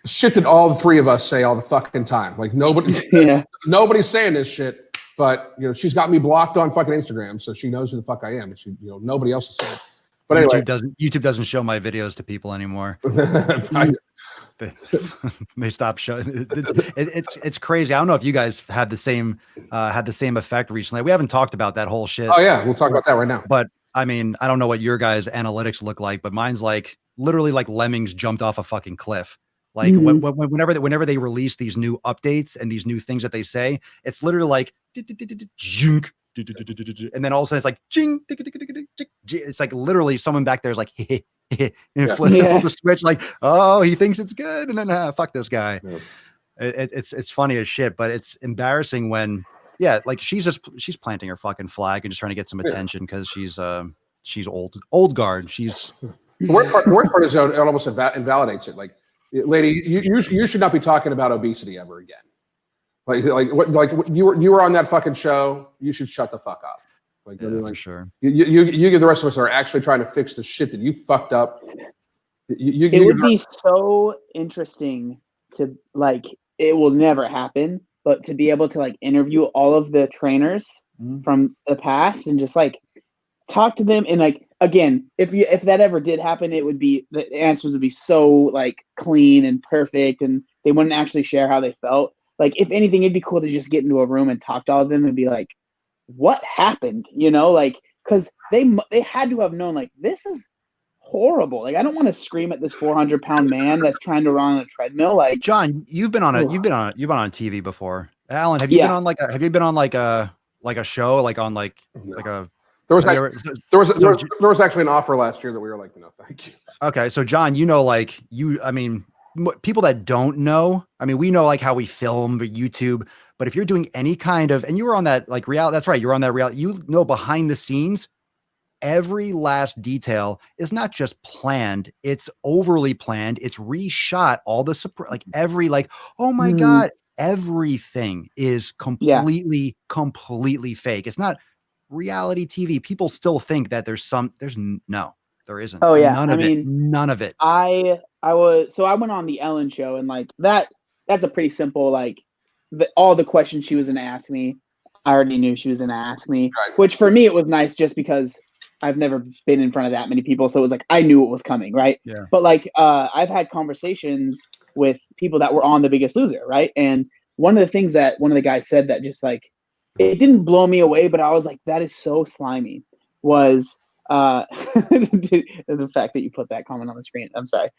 Shit that all three of us say all the fucking time. Like nobody's saying this shit, but you know, she's got me blocked on fucking Instagram, so she knows who the fuck I am. She, you know, nobody else is saying it. But anyway,
YouTube doesn't show my videos to people anymore. They stopped showing. It's crazy. I don't know if you guys had the same effect recently. We haven't talked about that whole shit.
Oh yeah, we'll talk about that right now.
But I mean, I don't know what your guys' analytics look like, but mine's like literally like lemmings jumped off a fucking cliff. Like whenever they release these new updates and these new things that they say, it's literally like and then all of a sudden it's like ching, it's like literally someone back there is like flip the switch, like, oh, he thinks it's good, and then fuck this guy. It's funny as shit, but it's embarrassing when like she's planting her fucking flag and just trying to get some attention because she's old guard. She's
the worst part is it almost invalidates it. Like, lady, you should not be talking about obesity ever again. Like you were on that fucking show. You should shut the fuck up. Like, I mean, like, for sure. You give the rest of us are actually trying to fix the shit that you fucked up.
It would be so interesting to, like, it will never happen, but to be able to like interview all of the trainers from the past and just like talk to them, and like, again, if that ever did happen, it would be, the answers would be so like clean and perfect, and they wouldn't actually share how they felt. Like, if anything, it'd be cool to just get into a room and talk to all of them and be like, what happened? You know, like, because they had to have known, like, this is horrible. Like, I don't want to scream at this 400-pound man that's trying to run on a treadmill. Like,
John, you've been on TV before. Alan, have you been on like a show, like on like a
there was actually an offer last year that we were like, no, thank you.
Okay, so John, you know, like I mean, people that don't know, I mean, we know like how we film YouTube, but if you're doing any kind of, and you were on that like reality, that's right, you're on that reality, you know, behind the scenes, every last detail is not just planned, it's overly planned, it's reshot, all the like every, like, oh my God, everything is completely fake. It's not reality TV. People still think that there isn't.
Oh yeah.
None of it.
I went on the Ellen show, and like that's a pretty simple, like, all the questions she was going to ask me, I already knew she was going to ask me, right. Which for me, it was nice just because I've never been in front of that many people, so it was like I knew it was coming, right?
Yeah.
But like I've had conversations with people that were on The Biggest Loser, right? And one of the things that one of the guys said that just like it didn't blow me away, but I was like, that is so slimy, was the fact that you put that comment on the screen. I'm sorry.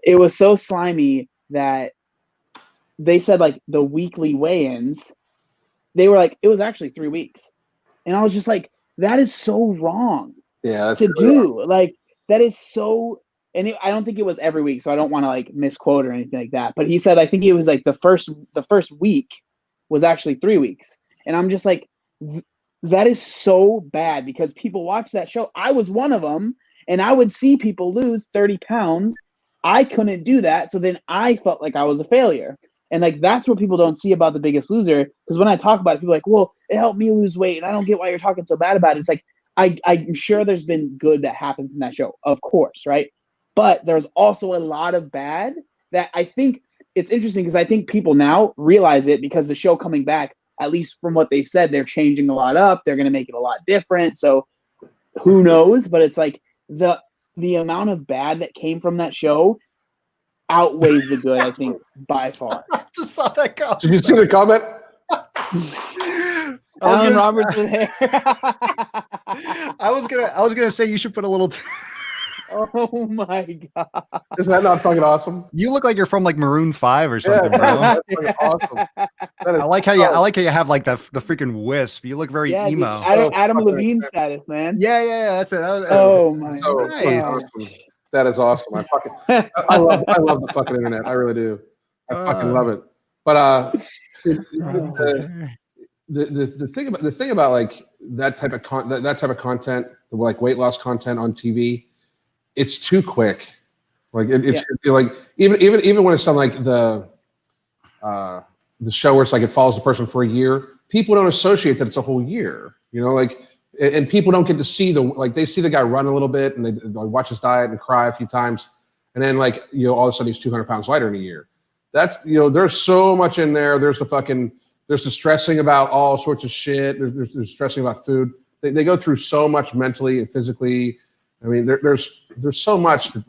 It was so slimy that they said like the weekly weigh-ins, they were like, it was actually 3 weeks. And I was just like, that is so wrong to do. Like, that is so, and I don't think it was every week, so I don't want to like misquote or anything like that. But he said, I think it was like the first week was actually 3 weeks. And I'm just like, that is so bad because people watch that show. I was one of them, and I would see people lose 30 pounds. I couldn't do that. So then I felt like I was a failure. And like, that's what people don't see about The Biggest Loser. Because when I talk about it, people are like, well, it helped me lose weight. And I don't get why you're talking so bad about it. It's like, I'm sure there's been good that happened from that show, of course, right? But there's also a lot of bad that I think it's interesting because I think people now realize it because the show coming back, at least from what they've said, they're changing a lot up. They're going to make it a lot different. So who knows? But it's like the amount of bad that came from that show outweighs the good, I think, by far.
I just saw that comment.
Did you see the comment?
Alan Roberts with hair.
I was gonna say you should put a little.
Oh my god!
Isn't that not fucking awesome?
You look like you're from like Maroon 5 or something, bro.
That's fucking awesome.
I like how you have like the freaking wisp. You look very emo.
Dude, Adam Levine status, man.
Yeah, that's it.
Oh my
god. Awesome. That is awesome. I love the fucking internet. I really do. I fucking love it. But the thing about like that type of content, like weight loss content on TV, it's too quick. Like it's like even when it's done like the show where it's like it follows the person for a year, people don't associate that it's a whole year. You know, like. And people don't get to see they see the guy run a little bit and they watch his diet and cry a few times. And then like, you know, all of a sudden he's 200 pounds lighter in a year. That's, you know, there's so much in there. There's the stressing about all sorts of shit. There's stressing about food. They go through so much mentally and physically. I mean, there's so much that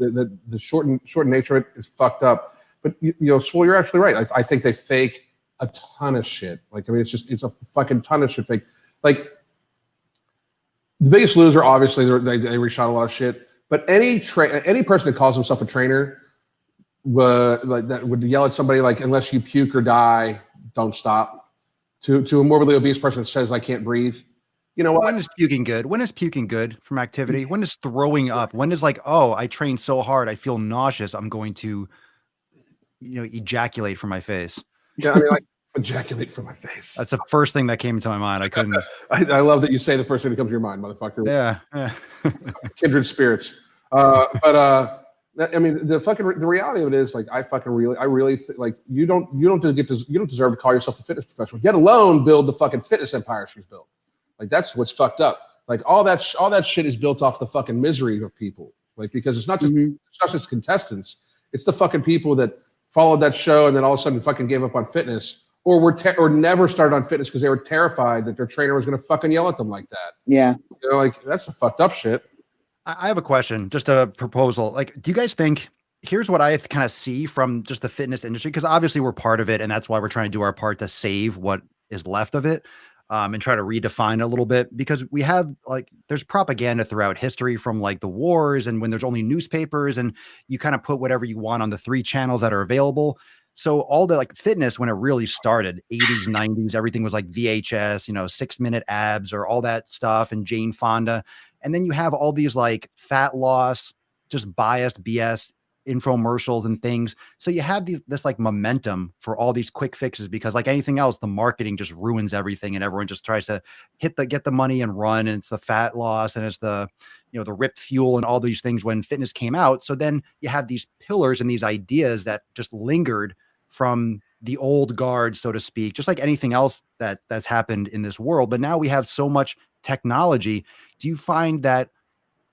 the short nature of it is fucked up. But you know, Swole, you're actually right. I think they fake a ton of shit. Like, I mean, it's a fucking ton of shit fake. Like, The Biggest Loser, obviously, they reshot a lot of shit. But any person that calls himself a trainer would yell at somebody like, "Unless you puke or die, don't stop." To a morbidly obese person that says, "I can't breathe." You know what?
When is puking good? When is puking good from activity? When is throwing up? When is like, oh, I trained so hard, I feel nauseous, I'm going to, you know, ejaculate from my face.
Yeah, I mean, like. Ejaculate from my face.
That's the first thing that came into my mind. I couldn't.
I love that you say the first thing that comes to your mind, motherfucker.
Yeah.
Kindred spirits. I mean, the reality of it is, like, I really like you don't deserve to call yourself a fitness professional, yet alone build the fucking fitness empire she's built. Like, that's what's fucked up. Like, all that shit is built off the fucking misery of people. Like, because it's not just contestants. It's the fucking people that followed that show and then all of a sudden fucking gave up on fitness. Or never started on fitness because they were terrified that their trainer was going to fucking yell at them like that.
Yeah.
You know, like, that's the fucked up shit.
I have a question, just a proposal. Like, do you guys think, here's what I kind of see from just the fitness industry, because obviously we're part of it, and that's why we're trying to do our part to save what is left of it, and try to redefine it a little bit, because we have, like, there's propaganda throughout history from like the wars and when there's only newspapers, and you kind of put whatever you want on the 3 channels that are available. So all the like fitness, when it really started, 80s, 90s, everything was like VHS, you know, 6-minute abs or all that stuff, and Jane Fonda. And then you have all these like fat loss, just biased BS infomercials and things. So you have this like momentum for all these quick fixes, because like anything else, the marketing just ruins everything, and everyone just tries to get the money and run. And it's the fat loss, and it's the, you know, the ripped fuel and all these things when fitness came out. So then you have these pillars and these ideas that just lingered from the old guard, so to speak, just like anything else that's happened in this world. But now we have so much technology. Do you find that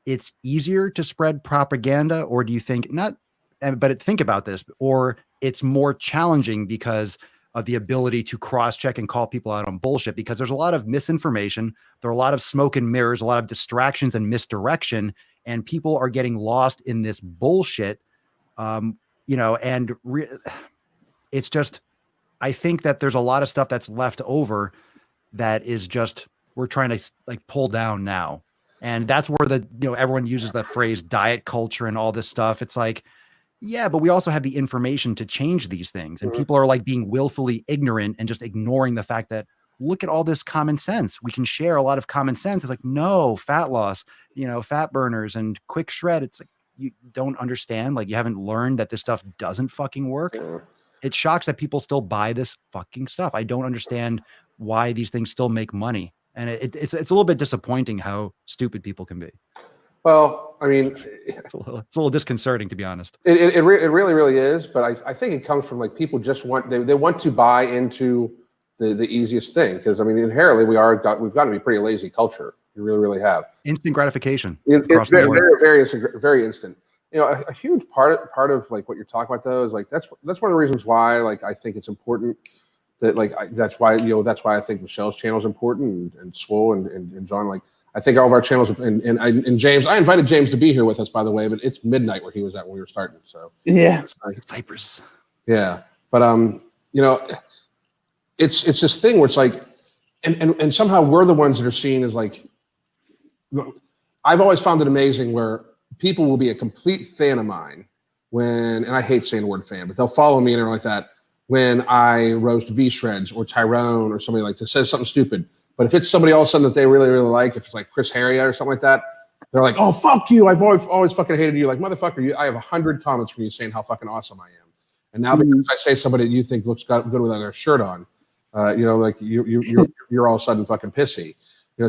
it's easier to spread propaganda, or do you think not? But think about this, or it's more challenging because the ability to cross-check and call people out on bullshit, because there's a lot of misinformation. There are a lot of smoke and mirrors, a lot of distractions and misdirection, and people are getting lost in this bullshit. It's just, I think that there's a lot of stuff that's left over that is just, we're trying to like pull down now. And that's where everyone uses the phrase diet culture and all this stuff. It's like, yeah, but we also have the information to change these things. And people are like being willfully ignorant and just ignoring the fact that, look at all this common sense. We can share a lot of common sense. It's like, no, fat loss, fat burners and quick shred. It's like, you don't understand. Like, you haven't learned that this stuff doesn't fucking work. It shocks that people still buy this fucking stuff. I don't understand why these things still make money. And it's a little bit disappointing how stupid people can be.
Well, I mean,
it's a little disconcerting, to be honest.
It really, really is. But I think it comes from like people just want, they want to buy into the easiest thing. Because I mean, inherently we've got to be pretty lazy culture. We really, really have.
Instant gratification.
It's very instant. A huge part of like what you're talking about though is like that's one of the reasons why like I think it's important that like that's why I think Michelle's channel is important and Swole and John, like I think all of our channels and James, I invited James to be here with us, by the way, but it's midnight where he was at when we were starting. So
yeah,
Cyprus.
Yeah, but it's this thing where it's like, and somehow we're the ones that are seen as like. I've always found it amazing where people will be a complete fan of mine and I hate saying the word fan, but they'll follow me and everything like that when I roast V-Shreds or Tyrone or somebody like that says something stupid. But if it's somebody all of a sudden that they really, really like, if it's like Chris Heria or something like that, they're like, oh, fuck you. I've always fucking hated you. Like, motherfucker, I have 100 comments from you saying how fucking awesome I am. And now because I say somebody that you think looks good without their shirt on, like you're all of a sudden fucking pissy.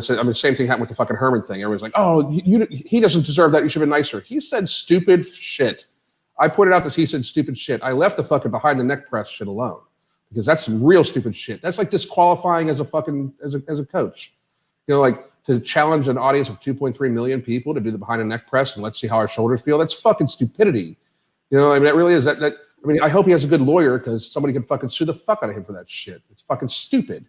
So, I mean, same thing happened with the fucking Herman thing. Everybody's like, oh, he doesn't deserve that. You should have been nicer. He said stupid shit. I pointed out that he said stupid shit. I left the fucking behind the neck press shit alone because that's some real stupid shit. That's like disqualifying as a fucking, as a coach. Like to challenge an audience of 2.3 million people to do the behind the neck press and let's see how our shoulders feel. That's fucking stupidity. I mean, that really is. I mean, I hope he has a good lawyer because somebody can fucking sue the fuck out of him for that shit. It's fucking stupid.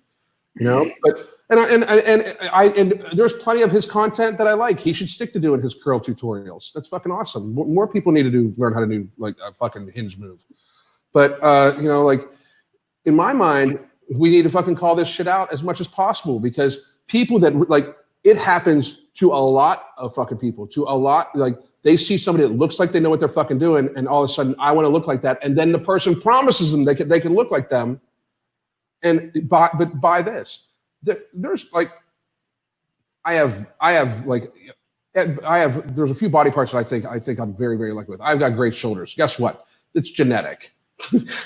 But and there's plenty of his content that I like. He should stick to doing his curl tutorials. That's fucking awesome. More people need to learn how to do like a fucking hinge move. But like in my mind, we need to fucking call this shit out as much as possible because people that like it happens to a lot of fucking people. To a lot, like they see somebody that looks like they know what they're fucking doing, and all of a sudden I want to look like that, and then the person promises them they can look like them. And by this. There's like, there's a few body parts that I think I'm very, very lucky with. I've got great shoulders. Guess what? It's genetic.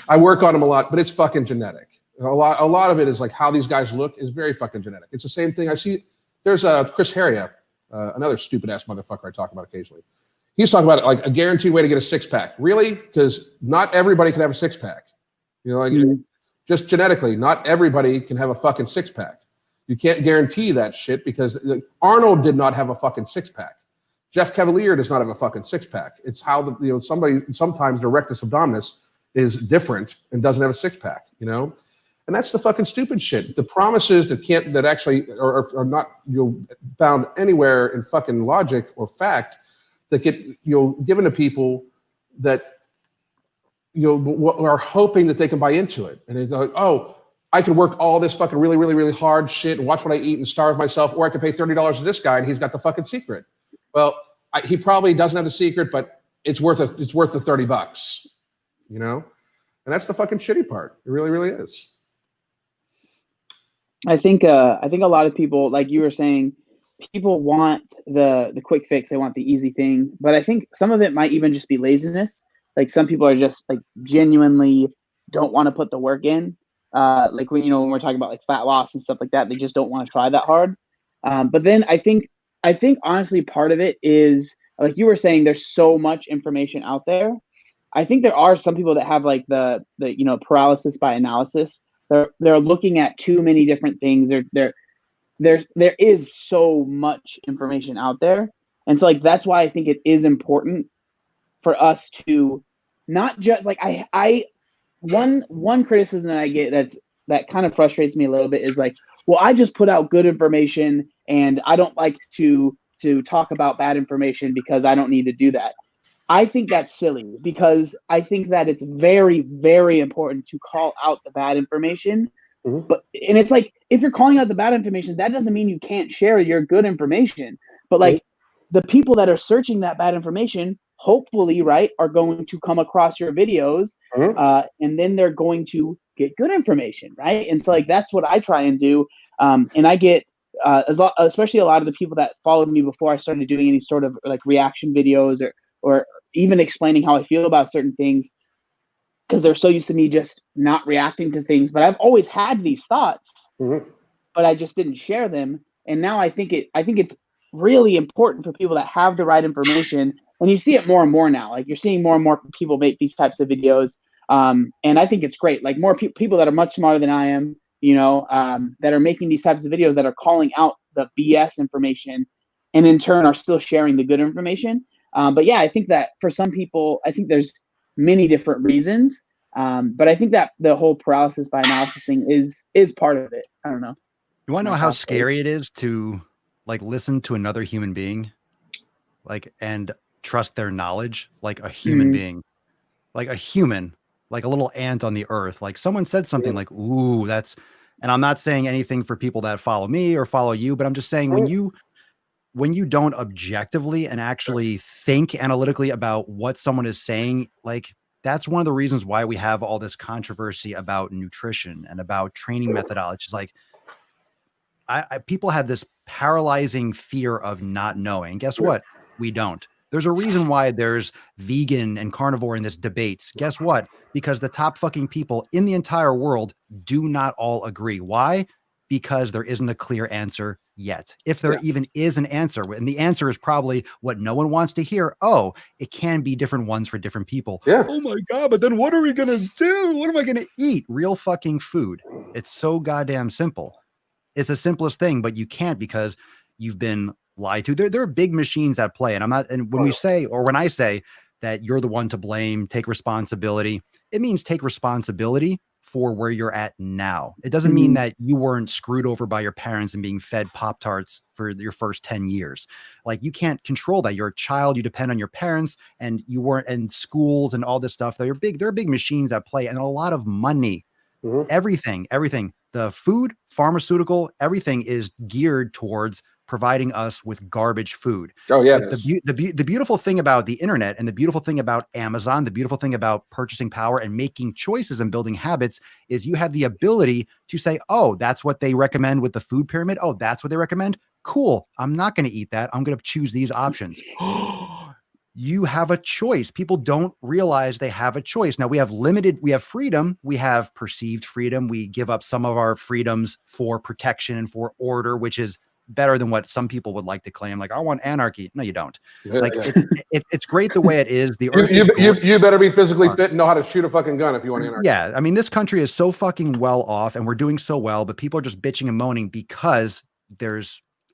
I work on them a lot, but it's fucking genetic. A lot of it is like how these guys look is very fucking genetic. It's the same thing I see. There's Chris Heria, another stupid ass motherfucker I talk about occasionally. He's talking about like a guaranteed way to get a six pack. Really? Because not everybody can have a six pack. Just genetically, not everybody can have a fucking six pack. You can't guarantee that shit because Arnold did not have a fucking six pack. Jeff Cavalier does not have a fucking six pack. It's how sometimes the rectus abdominis is different and doesn't have a six pack, And that's the fucking stupid shit. The promises that actually are not found anywhere in fucking logic or fact that get given to people that are hoping that they can buy into it. And it's like, oh, I could work all this fucking really, really, really hard shit and watch what I eat and starve myself, or I could pay $30 to this guy and he's got the fucking secret. Well, he probably doesn't have the secret, but it's worth the $30, And that's the fucking shitty part. It really, really is.
I think a lot of people, like you were saying, people want the quick fix. They want the easy thing, but I think some of it might even just be laziness. Like some people are just like genuinely don't want to put the work in. Like when we're talking about like fat loss and stuff like that, they just don't want to try that hard. But then I think honestly part of it is like you were saying, there's so much information out there. I think there are some people that have like the paralysis by analysis. They're looking at too many different things. There is so much information out there, and so like that's why I think it is important for us to not just like one criticism that I get that kind of frustrates me a little bit is like, well, I just put out good information and I don't like to talk about bad information because I don't need to do that. I think that's silly because I think that it's very, very important to call out the bad information. But and it's like, if you're calling out the bad information, that doesn't mean you can't share your good information. But like the people that are searching that bad information, hopefully, right, are going to come across your videos, and then they're going to get good information, right? And so like that's what I try and do. And I get especially a lot of the people that followed me before I started doing any sort of like reaction videos or even explaining how I feel about certain things, because they're so used to me just not reacting to things. But I've always had these thoughts, but I just didn't share them. And now I think it's really important for people that have the right information. And you see it more and more now. Like you're seeing more and more people make these types of videos. And I think it's great. Like more people that are much smarter than I am, that are making these types of videos that are calling out the BS information and in turn are still sharing the good information. But yeah, I think that for some people, I think there's many different reasons. But I think that the whole paralysis by analysis thing is part of it. I don't know.
You want to know how scary it is to like listen to another human being, like, and trust their knowledge, like a human being, like a human, like a little ant on the earth. Like someone said something like, ooh, that's, and I'm not saying anything for people that follow me or follow you, but I'm just saying when you don't objectively and actually think analytically about what someone is saying, like that's one of the reasons why we have all this controversy about nutrition and about training methodologies. Like people have this paralyzing fear of not knowing. Guess what? We don't. There's a reason why there's vegan and carnivore in this debates. Guess what? Because the top fucking people in the entire world do not all agree. Why? Because there isn't a clear answer yet. If there even is an answer, and the answer is probably what no one wants to hear. Oh, it can be different ones for different people.
Yeah.
Oh my God, but then what are we going to do? What am I going to eat? Real fucking food. It's so goddamn simple. It's the simplest thing, but you can't because you've been lied to. There are big machines at play. And when we say, or when I say that you're the one to blame, take responsibility, it means take responsibility for where you're at now. It doesn't mean that you weren't screwed over by your parents and being fed Pop-Tarts for your first 10 years. Like you can't control that. You're a child, you depend on your parents, and you weren't in schools and all this stuff. There are big machines at play and a lot of money. Everything, the food, pharmaceutical, everything is geared towards providing us with garbage food.
Oh yeah.
The beautiful thing about the internet and the beautiful thing about Amazon, the beautiful thing about purchasing power and making choices and building habits is you have the ability to say, oh, that's what they recommend with the food pyramid. Oh, that's what they recommend. Cool. I'm not going to eat that. I'm going to choose these options. You have a choice. People don't realize they have a choice. Now we have freedom. We have perceived freedom. We give up some of our freedoms for protection and for order, which is better than what some people would like to claim. Like, I want anarchy. No, you don't. Like it's great the way it is. The earth
you better be physically fit and know how to shoot a fucking gun if you want anarchy.
Yeah. I mean, this country is so fucking well off and we're doing so well, but people are just bitching and moaning because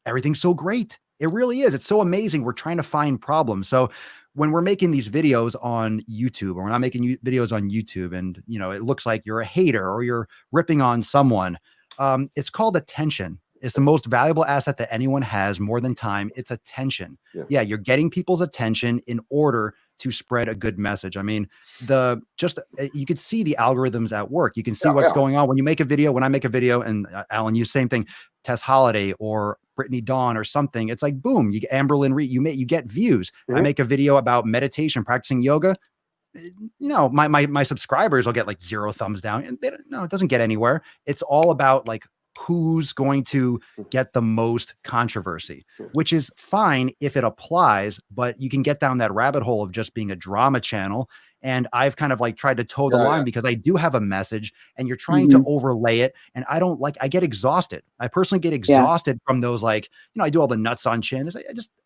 everything's so great. It really is. It's so amazing. We're trying to find problems. So when we're making these videos on YouTube, or we're not making videos on YouTube and, it looks like you're a hater or you're ripping on someone, it's called attention. It's the most valuable asset that anyone has more than time. It's attention. Yeah, you're getting people's attention in order to spread a good message. I mean, you could see the algorithms at work. You can see what's going on when you make a video. When I make a video, and Alan, you same thing, Tess Holiday or Brittany Dawn or something. It's like, boom, you get Amberlyn Reed, you get views. I make a video about meditation, practicing yoga. My subscribers will get like 0 thumbs down, and it doesn't get anywhere. It's all about like who's going to get the most controversy, which is fine if it applies, but you can get down that rabbit hole of just being a drama channel. And I've kind of like tried to toe the line because I do have a message and you're trying to overlay it. And I get exhausted. I personally get exhausted from those, like, I do all the nuts on chin.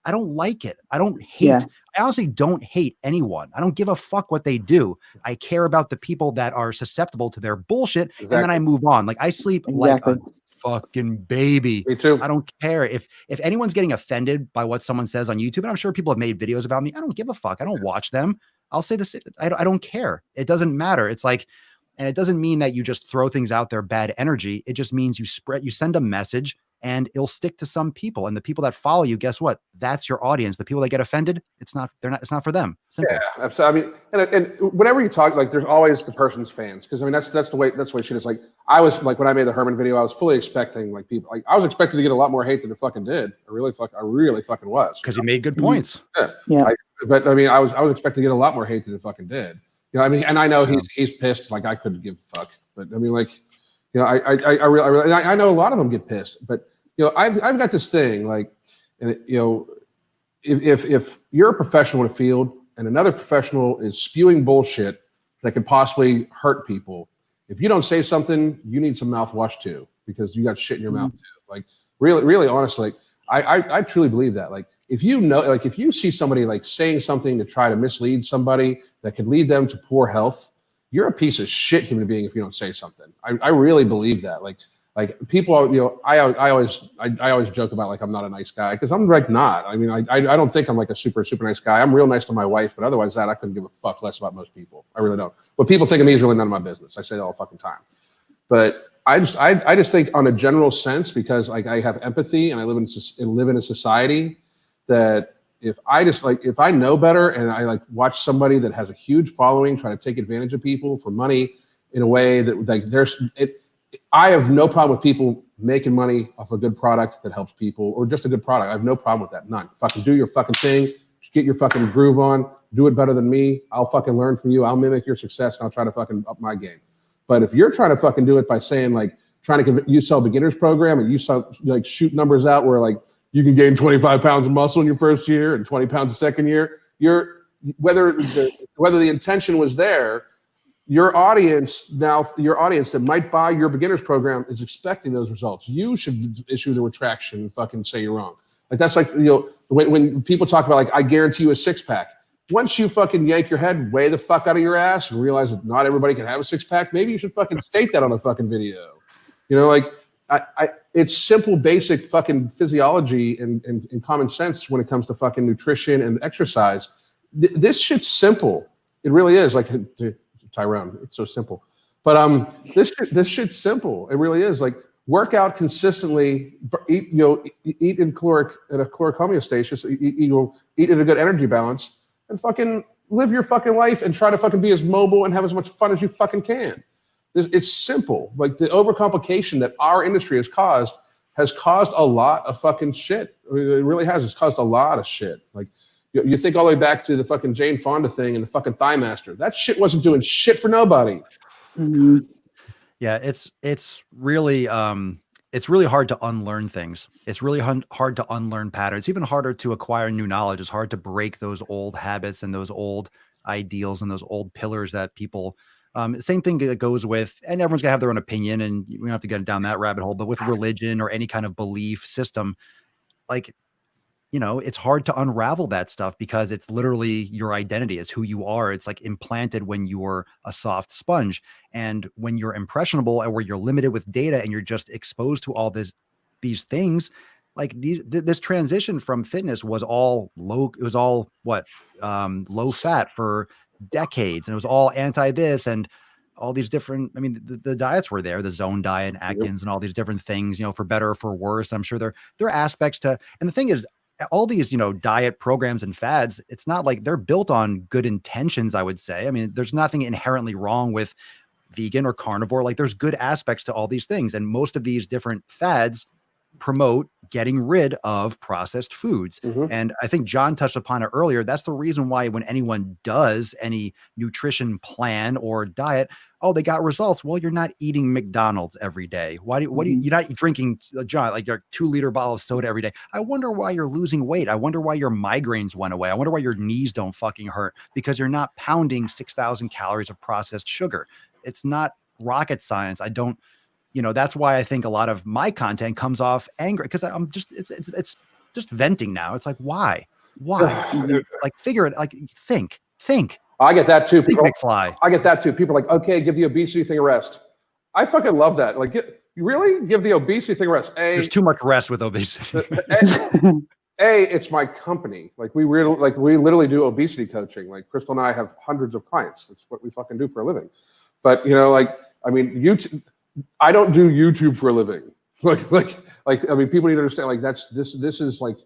I don't like it. I don't hate. I honestly don't hate anyone. I don't give a fuck what they do. I care about the people that are susceptible to their bullshit. And then I move on. Like I sleep like a fucking baby.
Me too.
I don't care if anyone's getting offended by what someone says on YouTube. And I'm sure people have made videos about me. I don't give a fuck. I don't watch them. I'll say this. I don't care. It doesn't matter. It's like, And it doesn't mean that you just throw things out there, bad energy. It just means you send a message and it'll stick to some people. And the people that follow you, guess what? That's your audience. The people that get offended, it's not for them. Simple.
Yeah, absolutely. I mean, and whenever you talk, like, there's always the person's fans. Cause I mean, that's the way shit is. Like, I was like, when I made the Herman video, I was fully expecting like people, like I was expecting to get a lot more hate than it fucking did. I really fucking was.
Cause you made good points.
Yeah.
But I mean, I was expecting to get a lot more hate than it fucking did. You know, I mean, and I know he's pissed. Like, I couldn't give a fuck. But I mean, like, you know, I really, I know a lot of them get pissed. But you know, I've got this thing, like, and you know, if you're a professional in a field and another professional is spewing bullshit that could possibly hurt people, if you don't say something, you need some mouthwash too, because you got shit in your mouth too. Like, really, honestly, I truly believe that. Like, if you know, like, if you see somebody like saying something to try to mislead somebody that could lead them to poor health, you're a piece of shit human being if you don't say something. I really believe that. Like people, you know, I always joke about, like, I'm not a nice guy, because I'm like not. I mean, I don't think I'm like a super nice guy. I'm real nice to my wife, but otherwise that I couldn't give a fuck less about most people. I really don't. What people think of me is really none of my business. I say that all the fucking time. But I just think on a general sense, because like I have empathy and I live in a society that if I know better and I like watch somebody that has a huge following try to take advantage of people for money in a way that like I have no problem with people making money off a good product that helps people, or just a good product. I have no problem with that. None. Fucking do your fucking thing. Just get your fucking groove on. Do it better than me. I'll fucking learn from you. I'll mimic your success and I'll try to fucking up my game. But if you're trying to fucking do it by saying like trying to you sell beginners program and you sell, like, shoot numbers out where like you can gain 25 pounds of muscle in your first year and 20 pounds the second year, whether the intention was there, your audience that might buy your beginners program is expecting those results. You should issue the retraction and fucking say you're wrong. Like, that's like, you know, when people talk about like, I guarantee you a 6-pack. Once you fucking yank your head way the fuck out of your ass and realize that not everybody can have a 6-pack, maybe you should fucking state that on a fucking video. You know, like, it's simple, basic fucking physiology and common sense when it comes to fucking nutrition and exercise. This shit's simple. It really is. Like, Tyrone, it's so simple. But this shit's simple. It really is. Like, work out consistently, eat in a caloric homeostasis, eat in a good energy balance, and fucking live your fucking life and try to fucking be as mobile and have as much fun as you fucking can. It's simple. Like, the overcomplication that our industry has caused a lot of fucking shit. I mean, it really has. It's caused a lot of shit. Like, you think all the way back to the fucking Jane Fonda thing and the fucking Thigh Master. That shit wasn't doing shit for nobody.
Mm-hmm.
Yeah, it's really hard to unlearn things. It's really hard to unlearn patterns. It's even harder to acquire new knowledge. It's hard to break those old habits and those old ideals and those old pillars that people. Same thing that goes with, and everyone's gonna have their own opinion, and we don't have to get down that rabbit hole. But with religion or any kind of belief system, like, you know, it's hard to unravel that stuff because it's literally your identity. It's who you are. It's like implanted when you're a soft sponge. And when you're impressionable and where you're limited with data and you're just exposed to all these things, like this transition from fitness was all low. It was all low fat for decades. And it was all anti this and all these different, I mean, the diets were there, the Zone diet, Atkins, and all these different things, you know, for better or for worse. I'm sure there are aspects to, and the thing is, all these, you know, diet programs and fads, it's not like they're built on good intentions, I would say. I mean, there's nothing inherently wrong with vegan or carnivore. Like, there's good aspects to all these things. And most of these different fads promote getting rid of processed foods. Mm-hmm. And I think John touched upon it earlier. That's the reason why when anyone does any nutrition plan or diet, oh, they got results. Well, you're not eating McDonald's every day. You're not drinking, John, like your 2-liter bottle of soda every day. I wonder why you're losing weight. I wonder why your migraines went away. I wonder why your knees don't fucking hurt, because you're not pounding 6,000 calories of processed sugar. It's not rocket science. That's why I think a lot of my content comes off angry, because I'm just, it's just venting now. It's like, why? Like, figure it, like, think.
I get that too.
Think, McFly.
I get that too. People are like, okay, give the obesity thing a rest. I fucking love that. Like, you really give the obesity thing a rest.
There's too much rest with obesity.
It's my company. Like, we literally do obesity coaching. Like, Crystal and I have hundreds of clients. That's what we fucking do for a living. But you know, like I mean, YouTube. I don't do YouTube for a living. Like I mean, people need to understand. Like this is like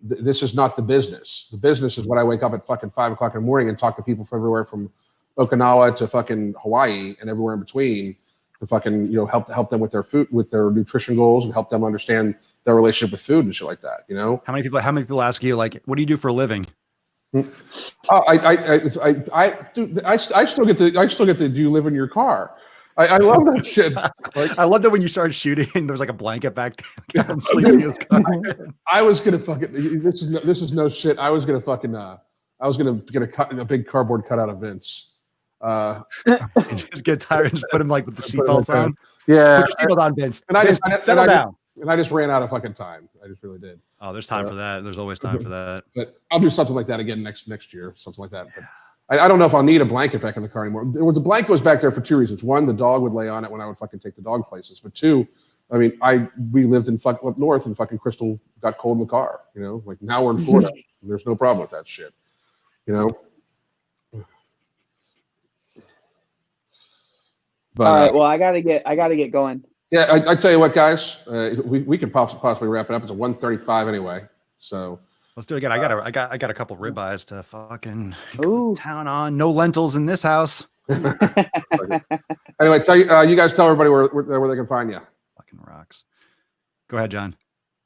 this is not the business. The business is when I wake up at fucking 5 o'clock in the morning and talk to people from everywhere from Okinawa to fucking Hawaii and everywhere in between to fucking, you know, help them with their food, with their nutrition goals, and help them understand their relationship with food and shit like that. You know,
how many people ask you, like, what do you do for a living?
I still get the do you live in your car? I love that shit. Like,
I love that when you started shooting, there was like a blanket back there.
I was gonna fucking. This is no shit. I was gonna fucking. I was gonna get a big cardboard cutout of Vince.
Just get tired and just put him like with the seatbelts on.
Yeah,
put your seatbelt on, Vince.
And I just ran out of fucking time. I just really did.
Oh, there's time for that. There's always time for that.
But I'll do something like that again next year, something like that. But I don't know if I'll need a blanket back in the car anymore. The blanket was back there for two reasons. One, the dog would lay on it when I would fucking take the dog places. But two, I mean, we lived in up north and fucking Crystal got cold in the car. You know, like now we're in Florida. And there's no problem with that shit. You know. But,
all right. Well, I gotta get going.
Yeah, I tell you what, guys, we could possibly wrap it up. It's a 1:35 anyway, so
let's do it again. I got a couple ribeyes to fucking town on. No lentils in this house.
Anyway, you guys tell everybody where they can find you.
Fucking rocks. Go ahead, John.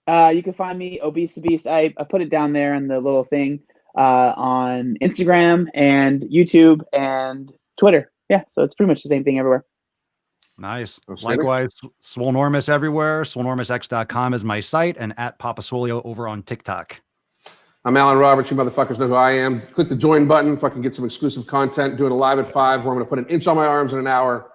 You can find me Obese the Beast. I put it down there in the little thing on Instagram and YouTube and Twitter. Yeah, so it's pretty much the same thing everywhere.
Nice. Likewise, Swolenormous everywhere. Swolenormousx.com is my site, and at Papa Swolio over on TikTok.
I'm Alan Roberts. You motherfuckers know who I am. Click the join button. Fucking get some exclusive content. Doing a live at 5 where I'm going to put an inch on my arms in an hour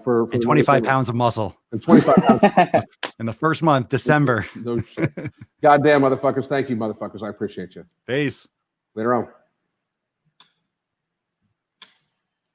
for
25 pounds of muscle.
And 25 pounds.
In the first month, December.
No shit. Goddamn motherfuckers. Thank you, motherfuckers. I appreciate you.
Peace.
Later on.